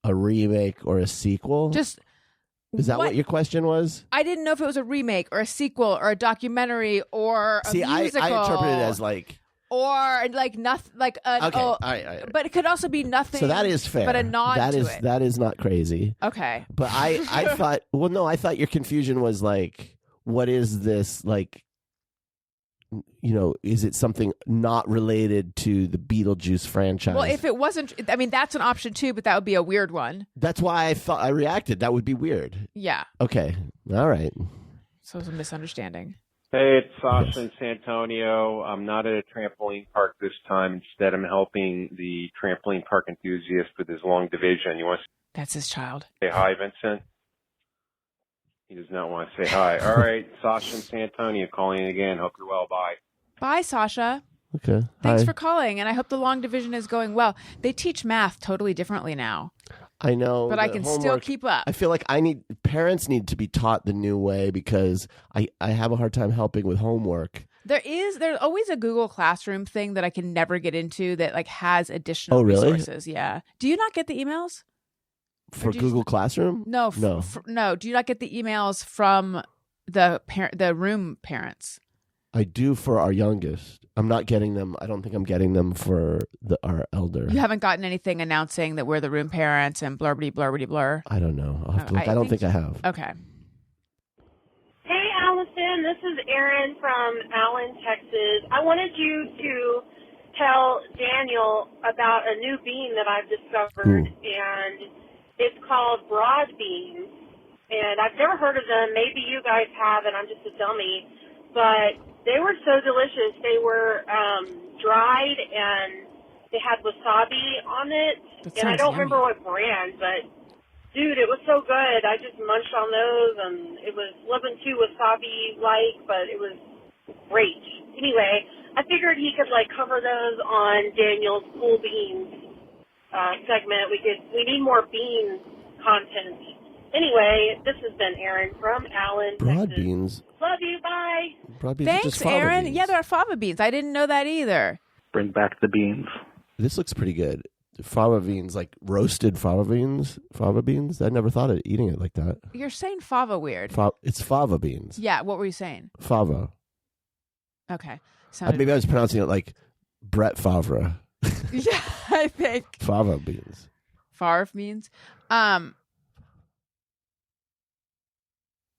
a remake or a sequel. Is that what your question was? I didn't know if it was a remake or a sequel or a documentary or a musical. I interpreted it as like. Or like nothing, like okay, all right. But it could also be nothing. So that is fair. But a nod to it. That is not crazy. Okay. But I thought. Well, no, I thought your confusion was like, what is this like? You know, is it something not related to the Beetlejuice franchise? Well, if it wasn't, I mean, that's an option too, but that would be a weird one. That's why I thought I reacted. That would be weird. Yeah. Okay. All right. So it was a misunderstanding. Hey, it's Sasha in San Antonio. I'm not at a trampoline park this time. Instead, I'm helping the trampoline park enthusiast with his long division. You want to That's his child. say hi, Vincent? He does not want to say hi. All right, Sasha in San Antonio calling in again. Hope you're well. Bye. Bye, Sasha. Okay. Thanks Hi. for calling, and I hope the long division is going well. They teach math totally differently now. I know, but I can still keep up. I feel like parents need to be taught the new way because I have a hard time helping with homework. There's always a Google Classroom thing that I can never get into that like has additional resources. Yeah. Do you not get the emails for Google Classroom? No, no. Do you not get the emails from the room parents? I do for our youngest. I'm not getting them. I don't think I'm getting them for our elder. You haven't gotten anything announcing that we're the room parents and blurbity blurbity blur? I don't know. I'll have to look. I don't think I have. Okay. Hey, Alison. This is Erin from Allen, Texas. I wanted you to tell Daniel about a new bean that I've discovered, and it's called broad beans. And I've never heard of them. Maybe you guys have, and I'm just a dummy. But they were so delicious. They were dried, and they had wasabi on it. And I don't remember what brand, but, dude, it was so good. I just munched on those, and it was wasn't too wasabi-like, but it was great. Anyway, I figured he could, like, cover those on Daniel's Cool Beans segment. We need more bean content. Anyway, this has been Erin from Allen, Broad Texas. beans. Love you. Bye. Broad beans. Thanks, Erin. Yeah, there are fava beans. I didn't know that either. Bring back the beans. This looks pretty good. Fava beans, like roasted fava beans. Fava beans. I never thought of eating it like that. You're saying fava weird. It's fava beans. Yeah. What were you saying? Fava. Okay. Maybe I was pronouncing it like Brett Favre. Yeah, I think. Fava beans. Favre beans.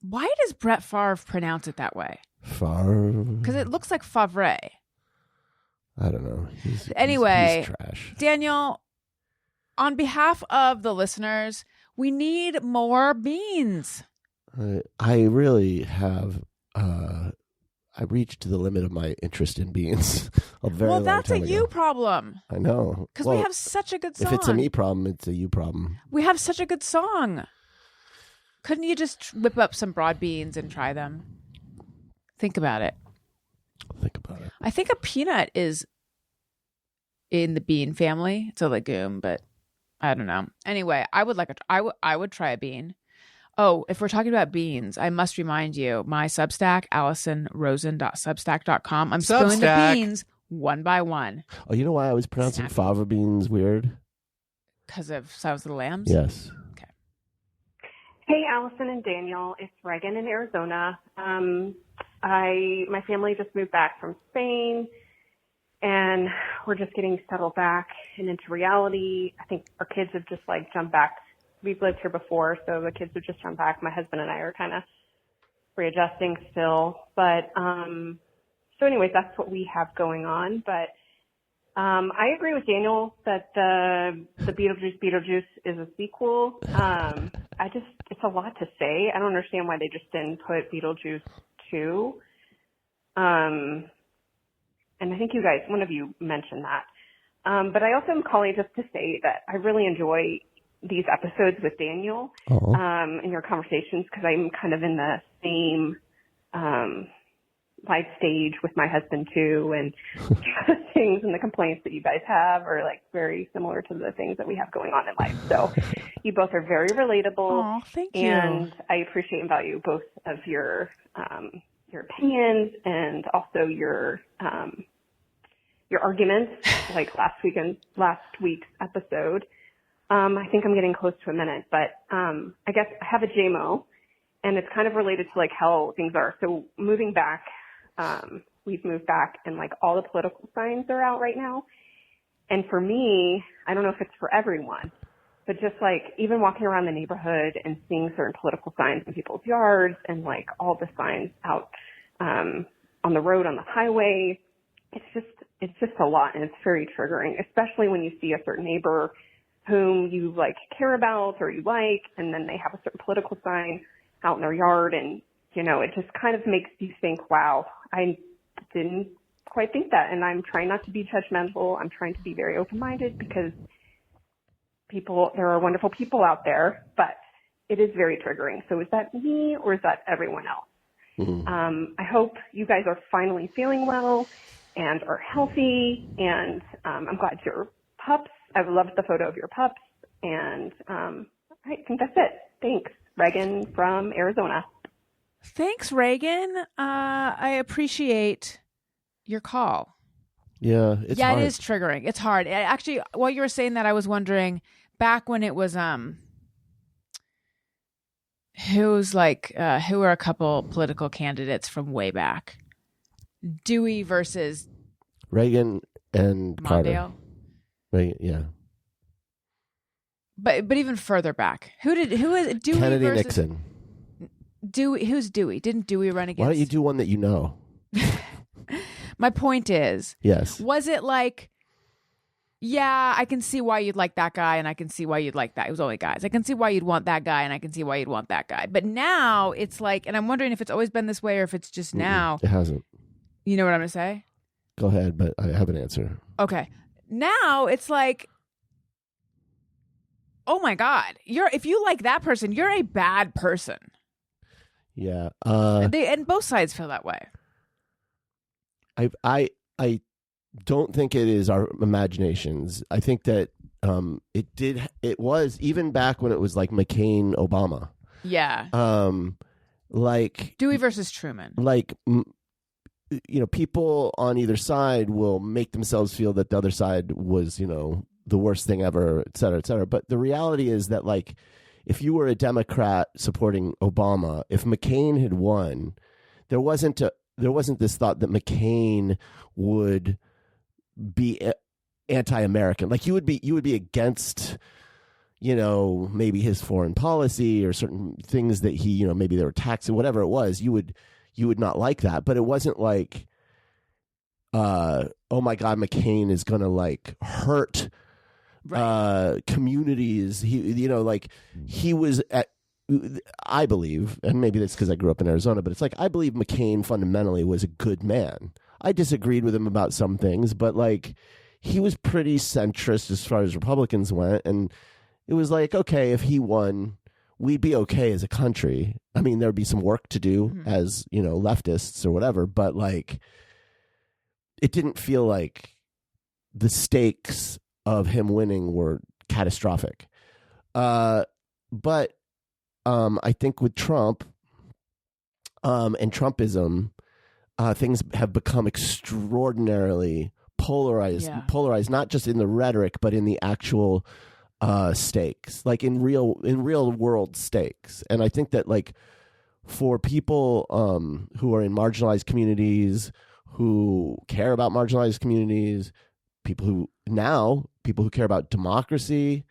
Why does Brett Favre pronounce it that way? Favre? Because it looks like Favre. I don't know. He's trash. Daniel, on behalf of the listeners, we need more beans. I really have. I reached the limit of my interest in beans a very long time ago. Well, that's a you problem. I know. Because we have such a good song. If it's a me problem, it's a you problem. We have such a good song. Couldn't you just whip up some broad beans and try them? Think about it. I think a peanut is in the bean family. It's a legume, but I don't know. Anyway, I would try a bean. Oh, if we're talking about beans, I must remind you, my Substack, AlisonRosen.substack.com. I'm spilling the beans one by one. Oh, you know why I was pronouncing fava beans weird? Because of Sounds of the Lambs? Yes. Okay. Hey, Alison and Daniel. It's Reagan in Arizona. My family just moved back from Spain, and we're just getting settled back and into reality. I think our kids have just jumped back. We've lived here before, so the kids have just jumped back. My husband and I are kind of readjusting still. But so anyways, that's what we have going on. But I agree with Daniel that the Beetlejuice is a sequel. It's a lot to say. I don't understand why they just didn't put Beetlejuice 2. And I think one of you mentioned that. But I also am calling just to say that I really enjoy these episodes with Daniel and your conversations, because I'm kind of in the same life stage with my husband too, and the things and the complaints that you guys have are like very similar to the things that we have going on in life. So you both are very relatable. Oh, thank you. And I appreciate and value both of your opinions and also your arguments, like last week's episode. I think I'm getting close to a minute, but I guess I have a JMO, and it's kind of related to like how things are. So moving back, we've moved back, and like all the political signs are out right now. And for me, I don't know if it's for everyone, but just like even walking around the neighborhood and seeing certain political signs in people's yards, and like all the signs out on the road, on the highway, it's just a lot, and it's very triggering, especially when you see a certain neighbor whom you like care about or you like, and then they have a certain political sign out in their yard, and you know, it just kind of makes you think, wow, I didn't quite think that. And I'm trying not to be judgmental. I'm trying to be very open-minded, because there are wonderful people out there, but it is very triggering. So is that me, or is that everyone else? Mm-hmm. I hope you guys are finally feeling well and are healthy. And I'm glad your pups, I loved the photo of your pups. And I think that's it. Thanks. Reagan from Arizona. Thanks, Reagan. I appreciate your call. Yeah, it's hard. It is triggering. It's hard. Actually, while you were saying that, I was wondering, back when it was who were a couple political candidates from way back? Dewey versus Reagan and Carter. Mondale. Reagan, yeah. But even further back, who is Dewey? Kennedy, versus Nixon. Dewey. Who's Dewey? Didn't Dewey run against? Why don't you do one that you know? My point is, yes. Was it like, yeah, I can see why you'd like that guy, and I can see why you'd like that. It was only guys. I can see why you'd want that guy, and I can see why you'd want that guy. But now it's like, and I'm wondering if it's always been this way, or if it's just now. It hasn't. You know what I'm going to say? Go ahead, but I have an answer. Okay. Now it's like, oh my God, if you like that person, you're a bad person. Yeah. And both sides feel that way. I don't think it is our imaginations. I think that it was even back when it was like McCain, Obama. Yeah. Like Dewey versus Truman. Like, you know, people on either side will make themselves feel that the other side was, you know, the worst thing ever, et cetera, et cetera. But the reality is that, like, if you were a Democrat supporting Obama, if McCain had won, there wasn't this thought that McCain would be anti-American. Like, you would be against, you know, maybe his foreign policy or certain things that he, you know, maybe they were taxing, whatever it was. You would not like that. But it wasn't like, oh my God, McCain is going to like hurt communities. He, you know, like he was I believe, and maybe that's because I grew up in Arizona, but it's like, I believe McCain fundamentally was a good man. I disagreed with him about some things, but like he was pretty centrist as far as Republicans went. And it was like, okay, if he won, we'd be okay as a country. I mean, there'd be some work to do as, you know, leftists or whatever, but like, it didn't feel like the stakes of him winning were catastrophic. But I think with Trump and Trumpism, things have become extraordinarily polarized, not just in the rhetoric, but in the actual stakes, like in real world stakes. And I think that, like, for people who are in marginalized communities, who care about marginalized communities, people who care about democracy,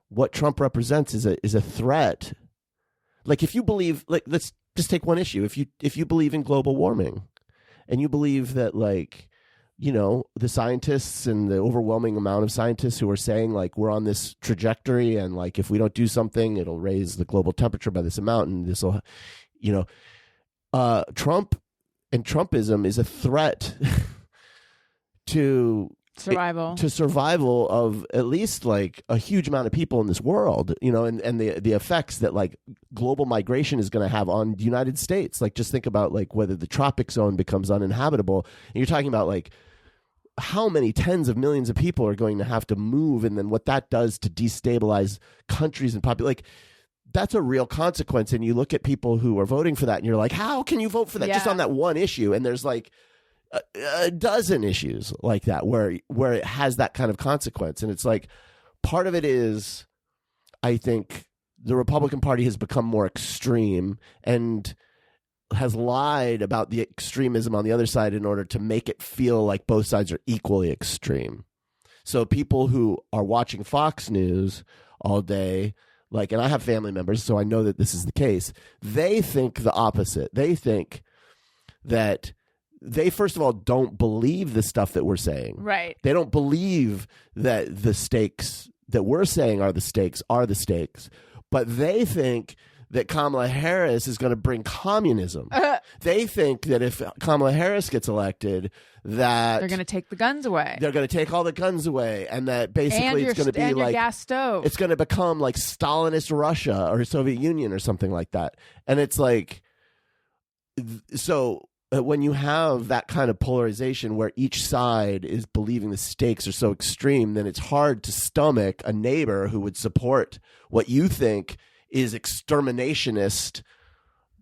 what Trump represents is a threat. Like, if you believe, like, let's just take one issue. If you believe in global warming, and you believe that, like, you know, the scientists and the overwhelming amount of scientists who are saying, like, we're on this trajectory, and like, if we don't do something, it'll raise the global temperature by this amount, and this will, you know, Trump and Trumpism is a threat to survival of at least like a huge amount of people in this world, you know, and the effects that like global migration is going to have on the United States. Like, just think about like whether the tropic zone becomes uninhabitable. And you're talking about like how many tens of millions of people are going to have to move, and then what that does to destabilize countries and like that's a real consequence. And you look at people who are voting for that and you're like, how can you vote for that just on that one issue? And there's like a dozen issues like that where it has that kind of consequence. And it's like, part of it is, I think the Republican Party has become more extreme and has lied about the extremism on the other side in order to make it feel like both sides are equally extreme. So people who are watching Fox News all day, like, and I have family members, so I know that this is the case, they think the opposite. They think that they, first of all, don't believe the stuff that we're saying. Right. They don't believe that the stakes that we're saying are the stakes. But they think that Kamala Harris is going to bring communism. They think that if Kamala Harris gets elected, that they're going to take the guns away. They're going to take all the guns away, and that basically it's going to be like gas stove. It's going to become like Stalinist Russia or Soviet Union or something like that. And it's like, so when you have that kind of polarization where each side is believing the stakes are so extreme, then it's hard to stomach a neighbor who would support what you think is exterminationist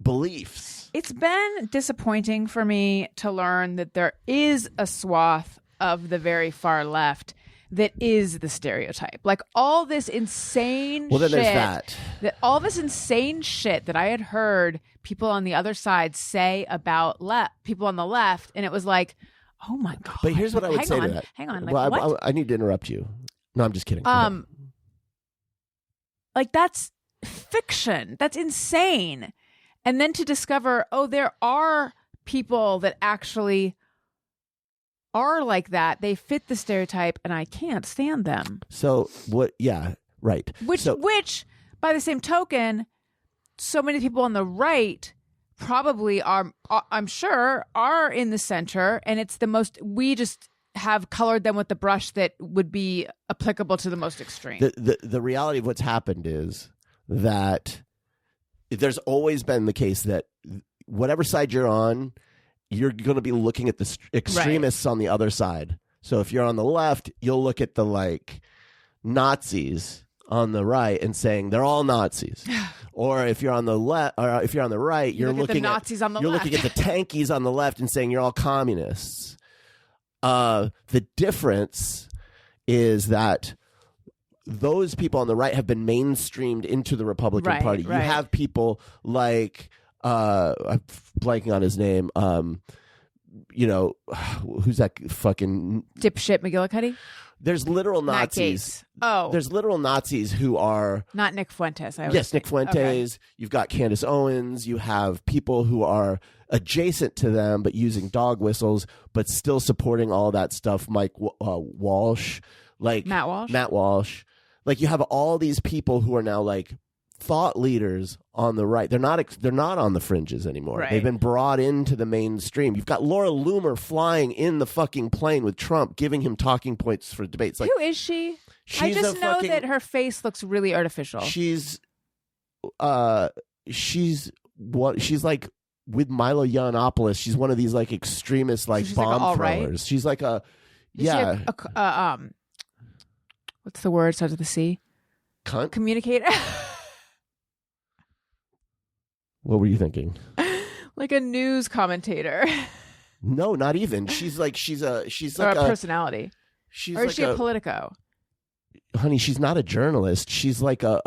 beliefs. It's been disappointing for me to learn that there is a swath of the very far left that is the stereotype. Like all this insane there's that all this insane shit that I had heard people on the other side say about people on the left, and it was like, oh my God. But here's what I would say to that. Hang on. Like, well, what? I need to interrupt you. No, I'm just kidding. Like, that's fiction. That's insane. And then to discover, there are people that actually are like that. They fit the stereotype, and I can't stand them. So what? Yeah, right. Which, by the same token, so many people on the right probably are, I'm sure, are in the center, and it's the most. We just have colored them with the brush that would be applicable to the most extreme. The reality of what's happened is that there's always been the case that whatever side you're on, you're going to be looking at the extremists on the other side. So if you're on the left, you'll look at the like Nazis on the right and saying they're all Nazis. Or if you're on the left, or if you're on the right, you're looking at the Nazis on the you're left. looking at the tankies on the left and saying you're all communists. The difference is that those people on the right have been mainstreamed into the Republican Party. You have people like I'm blanking on his name. You know, who's that fucking dipshit McGillicuddy? There's literal Nazis. There's literal Nazis who are not Nick Fuentes. Nick Fuentes. Okay. You've got Candace Owens. You have people who are adjacent to them but using dog whistles, but still supporting all that stuff. Mike Walsh, like Matt Walsh. Like you have all these people who are now like thought leaders on the right. They're not on the fringes anymore. Right. They've been brought into the mainstream. You've got Laura Loomer flying in the fucking plane with Trump, giving him talking points for debates. Like, who is she? I just know that her face looks really artificial. She's like with Milo Yiannopoulos. She's one of these like extremist like bomb throwers. Right? She's like what's the word? Starts with the C. Cunt? Communicator. What were you thinking? Like a news commentator. No, not even. She's like a personality. Or is she a Politico? Honey, she's not a journalist. She's like an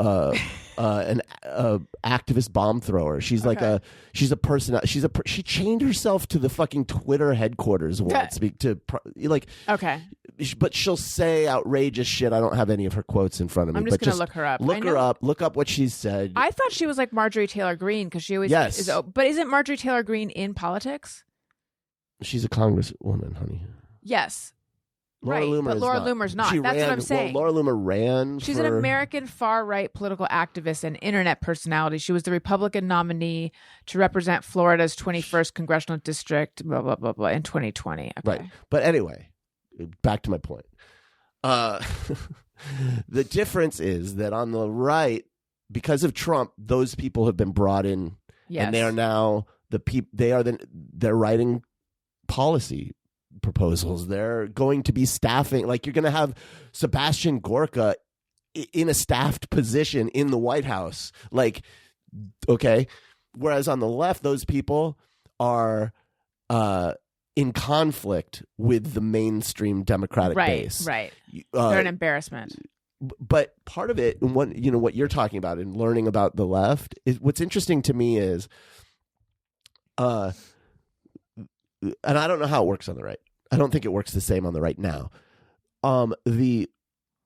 activist bomb thrower. She's like she's a person. She chained herself to the fucking Twitter headquarters once but she'll say outrageous shit. I don't have any of her quotes in front of me. I'm just going to look her up. Look up what she said. I thought she was like Marjorie Taylor Greene because she always is. But isn't Marjorie Taylor Greene in politics? She's a congresswoman, honey. Yes. Laura Loomer but Laura Loomer's not. That's what I'm saying. Well, Laura Loomer ran. She's an American far-right political activist and internet personality. She was the Republican nominee to represent Florida's 21st congressional district, blah, blah, blah, blah, in 2020. Okay. Right. But anyway, back to my point. The difference is that on the right, because of Trump, those people have been brought in, and they are now they're writing policy proposals. They're going to be staffing. Like, you're going to have Sebastian Gorka in a staffed position in the White House. Like, okay. Whereas on the left, those people are in conflict with the mainstream Democratic base. Right. They're an embarrassment. But part of it, what you're talking about and learning about the left, is what's interesting to me is, and I don't know how it works on the right. I don't think it works the same on the right now. The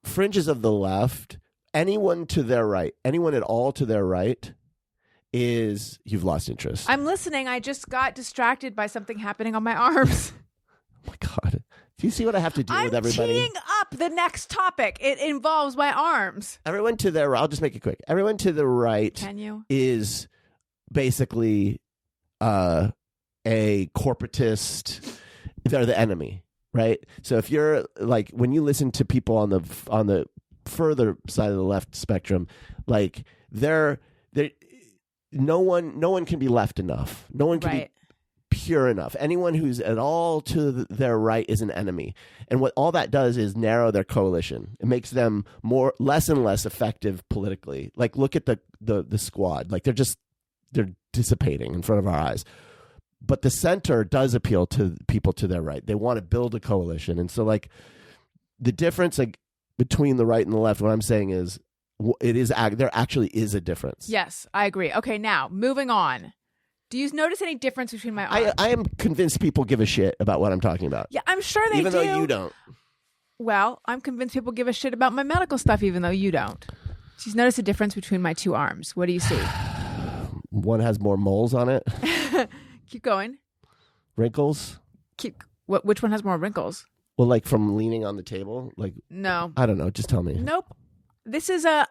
fringes of the left, anyone at all to their right, is you've lost interest. I'm listening. I just got distracted by something happening on my arms. Oh my God. Do you see what I have to do with everybody? I'm teeing up the next topic. It involves my arms. Everyone to their I'll just make it quick. Everyone to the right Can you? Is basically a corporatist. They're the enemy, right? So if you're like, when you listen to people on the further side of the left spectrum, like they're no one can be left enough. No one can be pure enough. Anyone who's at all to their right is an enemy. And what all that does is narrow their coalition. It makes them less and less effective politically. Like, look at the squad. Like, they're dissipating in front of our eyes. But the center does appeal to people to their right. They want to build a coalition. And so, like, the difference between the right and the left, what I'm saying is, there actually is a difference. Yes, I agree. Okay, now, moving on. Do you notice any difference between my arms? I am convinced people give a shit about what I'm talking about. Yeah, I'm sure they do. Even though you don't. Well, I'm convinced people give a shit about my medical stuff, even though you don't. Do you notice a difference between my two arms? What do you see? One has more moles on it. Keep going. Wrinkles? Which one has more wrinkles? Well, like from leaning on the table? Like, no. I don't know. Just tell me. Nope. This is a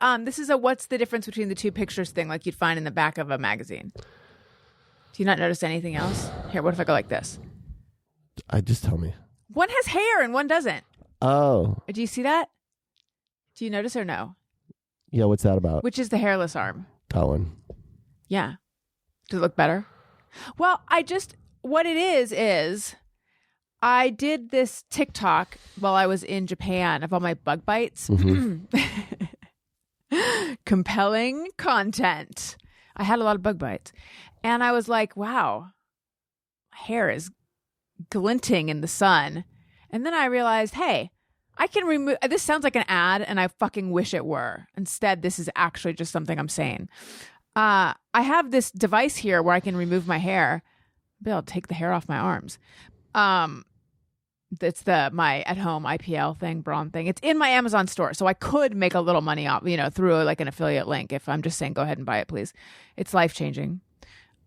what's the difference between the two pictures thing, like you'd find in the back of a magazine. Do you not notice anything else? Here, what if I go like this? Just tell me. One has hair and one doesn't. Oh. Do you see that? Do you notice or no? Yeah, what's that about? Which is the hairless arm? That one. Yeah. Does it look better? Well, what it is I did this TikTok while I was in Japan of all my bug bites. Mm-hmm. Compelling content. I had a lot of bug bites. And I was like, wow, hair is glinting in the sun. And then I realized, hey, I can remove, this sounds like an ad and I fucking wish it were. Instead, this is actually just something I'm saying. I have this device here where I can remove my hair. Maybe I'll take the hair off my arms. It's my at-home IPL thing, Braun thing. It's in my Amazon store, so I could make a little money off, through like an affiliate link. If I'm just saying, go ahead and buy it, please. It's life-changing.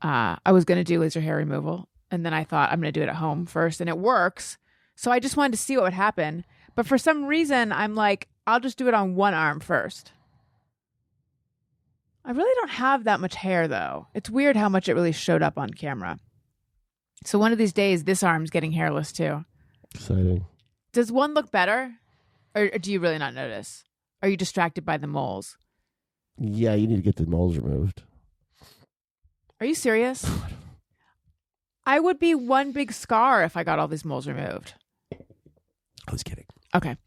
I was going to do laser hair removal, and then I thought I'm going to do it at home first, and it works. So I just wanted to see what would happen. But for some reason, I'm like, I'll just do it on one arm first. I really don't have that much hair, though. It's weird how much it really showed up on camera. So one of these days, this arm's getting hairless, too. Exciting. Does one look better? Or do you really not notice? Are you distracted by the moles? Yeah, you need to get the moles removed. Are you serious? I would be one big scar if I got all these moles removed. I was kidding. Okay.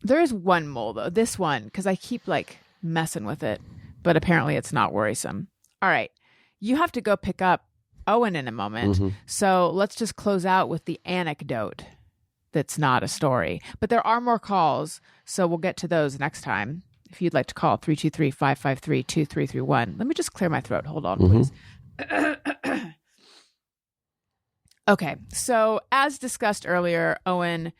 There is one mole, though. This one, because I keep, messing with it. But apparently it's not worrisome. All right. You have to go pick up Owen in a moment. Mm-hmm. So let's just close out with the anecdote that's not a story. But there are more calls, so we'll get to those next time. If you'd like to call 323-553-2331. Let me just clear my throat. Hold on, please. Okay, so as discussed earlier, Owen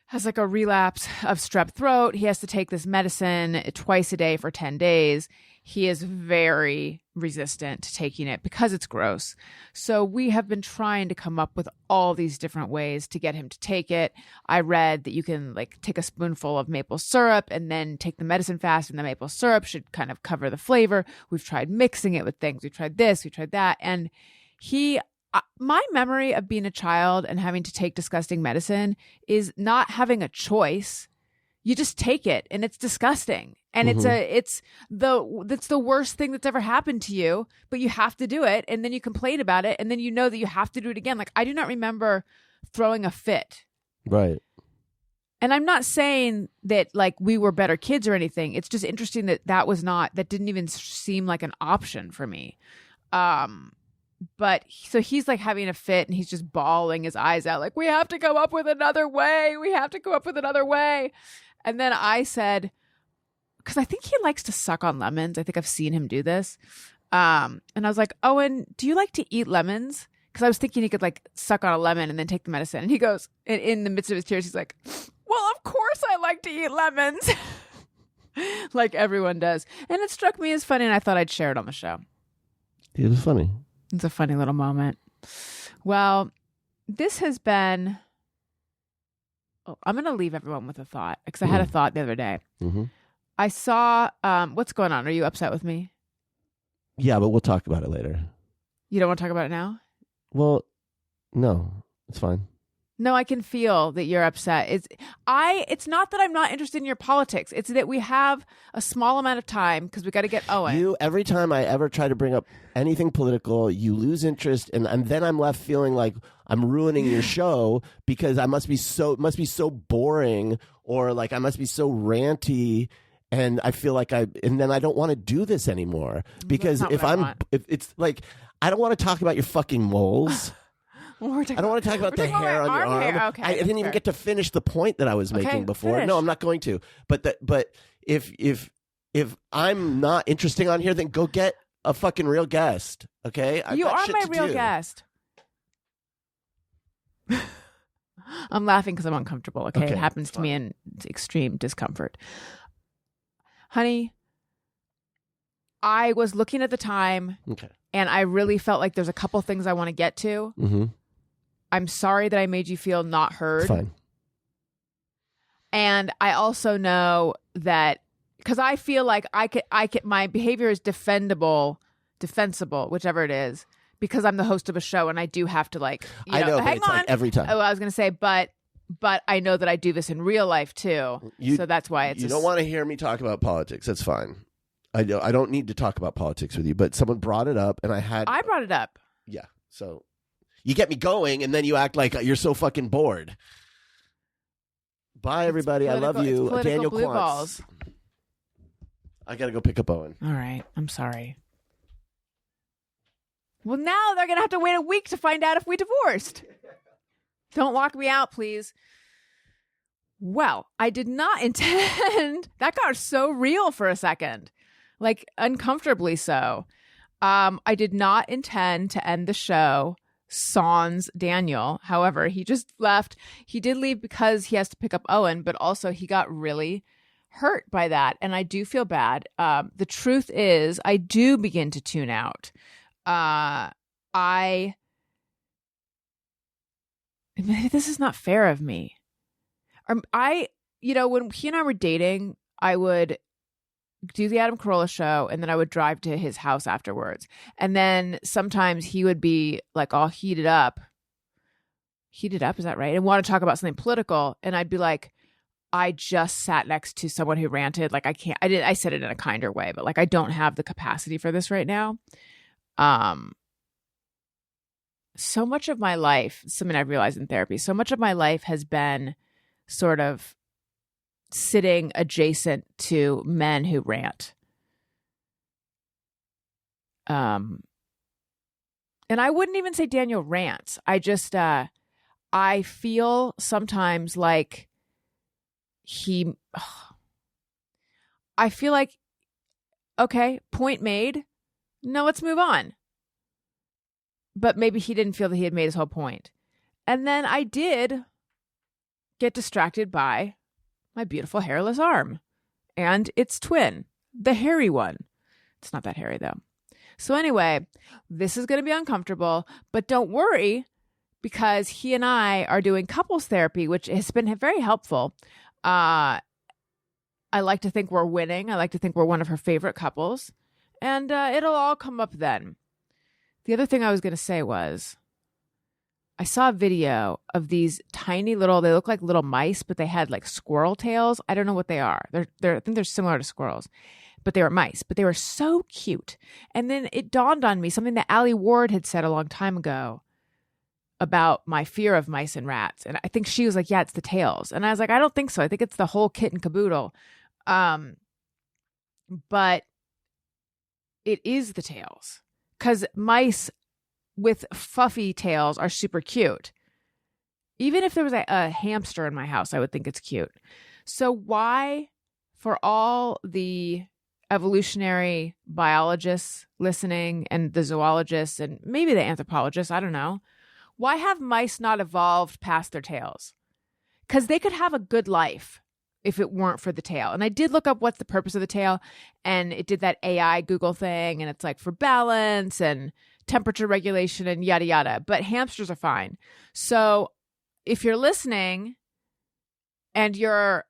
has a relapse of strep throat. He has to take this medicine twice a day for 10 days. He is very resistant to taking it because it's gross. So we have been trying to come up with all these different ways to get him to take it. I read that you can take a spoonful of maple syrup and then take the medicine fast, and the maple syrup should kind of cover the flavor. We've tried mixing it with things. We tried this, we tried that. And my memory of being a child and having to take disgusting medicine is not having a choice. You just take it, and it's disgusting. And it's the worst thing that's ever happened to you, but you have to do it. And then you complain about it. And then you know that you have to do it again. Like, I do not remember throwing a fit. Right. And I'm not saying that like we were better kids or anything. It's just interesting that that didn't even seem like an option for me. But so he's like having a fit and he's just bawling his eyes out. Like, we have to come up with another way. We have to come up with another way. And then I said, because I think he likes to suck on lemons. I think I've seen him do this. And I was like, Owen, do you like to eat lemons? Because I was thinking he could like suck on a lemon and then take the medicine. And he goes, in the midst of his tears, he's like, well, of course I like to eat lemons. Like everyone does. And it struck me as funny, and I thought I'd share it on the show. It was funny. It's a funny little moment. Well, this has been... Oh, I'm going to leave everyone with a thought, because I had a thought the other day. Mm-hmm. I saw... what's going on? Are you upset with me? Yeah, but we'll talk about it later. You don't want to talk about it now? Well, no. It's fine. No, I can feel that you're upset. It's not that I'm not interested in your politics. It's that we have a small amount of time because we got to get Owen. Every time I ever try to bring up anything political, you lose interest, and then I'm left feeling like I'm ruining your show because it must be so boring, or like I must be so ranty, and I feel like and then I don't want to do this anymore because if it's like I don't want to talk about your fucking moles. I don't want to talk about the hair on your arm. Okay, I didn't even get to finish the point that I was making before. Finish. No, I'm not going to. But if I'm not interesting on here, then go get a fucking real guest. Okay, you are my real guest. I'm laughing because I'm uncomfortable. Okay, it happens to me in extreme discomfort. Honey, I was looking at the time, and I really felt like there's a couple things I want to get to. Mm-hmm. I'm sorry that I made you feel not heard. It's fine. And I also know that because I feel like I could, my behavior is defensible, whichever it is, because I'm the host of a show and I do have to like, I know, hang but it's on. like every time. Oh, I was going to say, but I know that I do this in real life too. So that's why it's. You don't want to hear me talk about politics. That's fine. I don't need to talk about politics with you, but someone brought it up, and I brought it up. Yeah, so you get me going, and then you act like you're so fucking bored. Bye, everybody. I love you. Daniel blue balls. I got to go pick up Owen. All right. I'm sorry. Well, now they're going to have to wait a week to find out if we divorced. Don't lock me out, please. Well, I did not intend. That got so real for a second. Like uncomfortably so. I did not intend to end the show sans Daniel. However, he just left. He did leave because he has to pick up Owen, but also he got really hurt by that. And I do feel bad. The truth is I do begin to tune out. This is not fair of me. When he and I were dating, I would do the Adam Carolla show, and then I would drive to his house afterwards. And then sometimes he would be like all heated up. Heated up, is that right? And want to talk about something political. And I'd be like, I just sat next to someone who ranted. Like I said it in a kinder way, but like I don't have the capacity for this right now. So much of my life, something I've realized in therapy, so much of my life has been sort of sitting adjacent to men who rant. And I wouldn't even say Daniel rants. I just, I feel sometimes like I feel like, okay, point made. No, let's move on. But maybe he didn't feel that he had made his whole point. And then I did get distracted by my beautiful hairless arm and its twin, the hairy one. It's not that hairy though. So anyway, this is going to be uncomfortable, but don't worry because he and I are doing couples therapy, which has been very helpful. I like to think we're winning. I like to think we're one of her favorite couples, and it'll all come up then. The other thing I was going to say was, I saw a video of these tiny little, they look like little mice, but they had like squirrel tails. I don't know what they are. I think they're similar to squirrels, but they were mice, but they were so cute. And then it dawned on me something that Allie Ward had said a long time ago about my fear of mice and rats. And I think she was like, yeah, it's the tails. And I was like, I don't think so. I think it's the whole kit and caboodle. But it is the tails, because mice with fluffy tails are super cute. Even if there was a hamster in my house, I would think it's cute. So why, for all the evolutionary biologists listening and the zoologists and maybe the anthropologists, I don't know, why have mice not evolved past their tails? Because they could have a good life if it weren't for the tail. And I did look up what's the purpose of the tail, and it did that AI Google thing, and it's like for balance and temperature regulation and yada yada. But hamsters are fine. So if you're listening and you're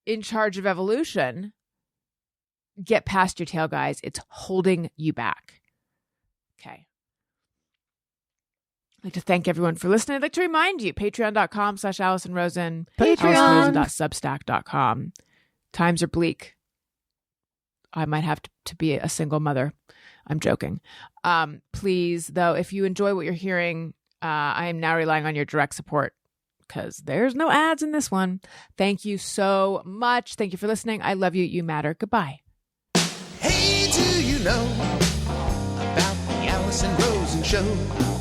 in charge of evolution, get past your tail, guys. It's holding you back. Okay. I'd like to thank everyone for listening. I'd like to remind you, patreon.com/Alison Rosen, AlisonRosen.substack.com. Times are bleak. I might have to be a single mother. I'm joking. Please, though, if you enjoy what you're hearing, I am now relying on your direct support because there's no ads in this one. Thank you so much. Thank you for listening. I love you. You matter. Goodbye. Hey, do you know about the Alison Rosen Show?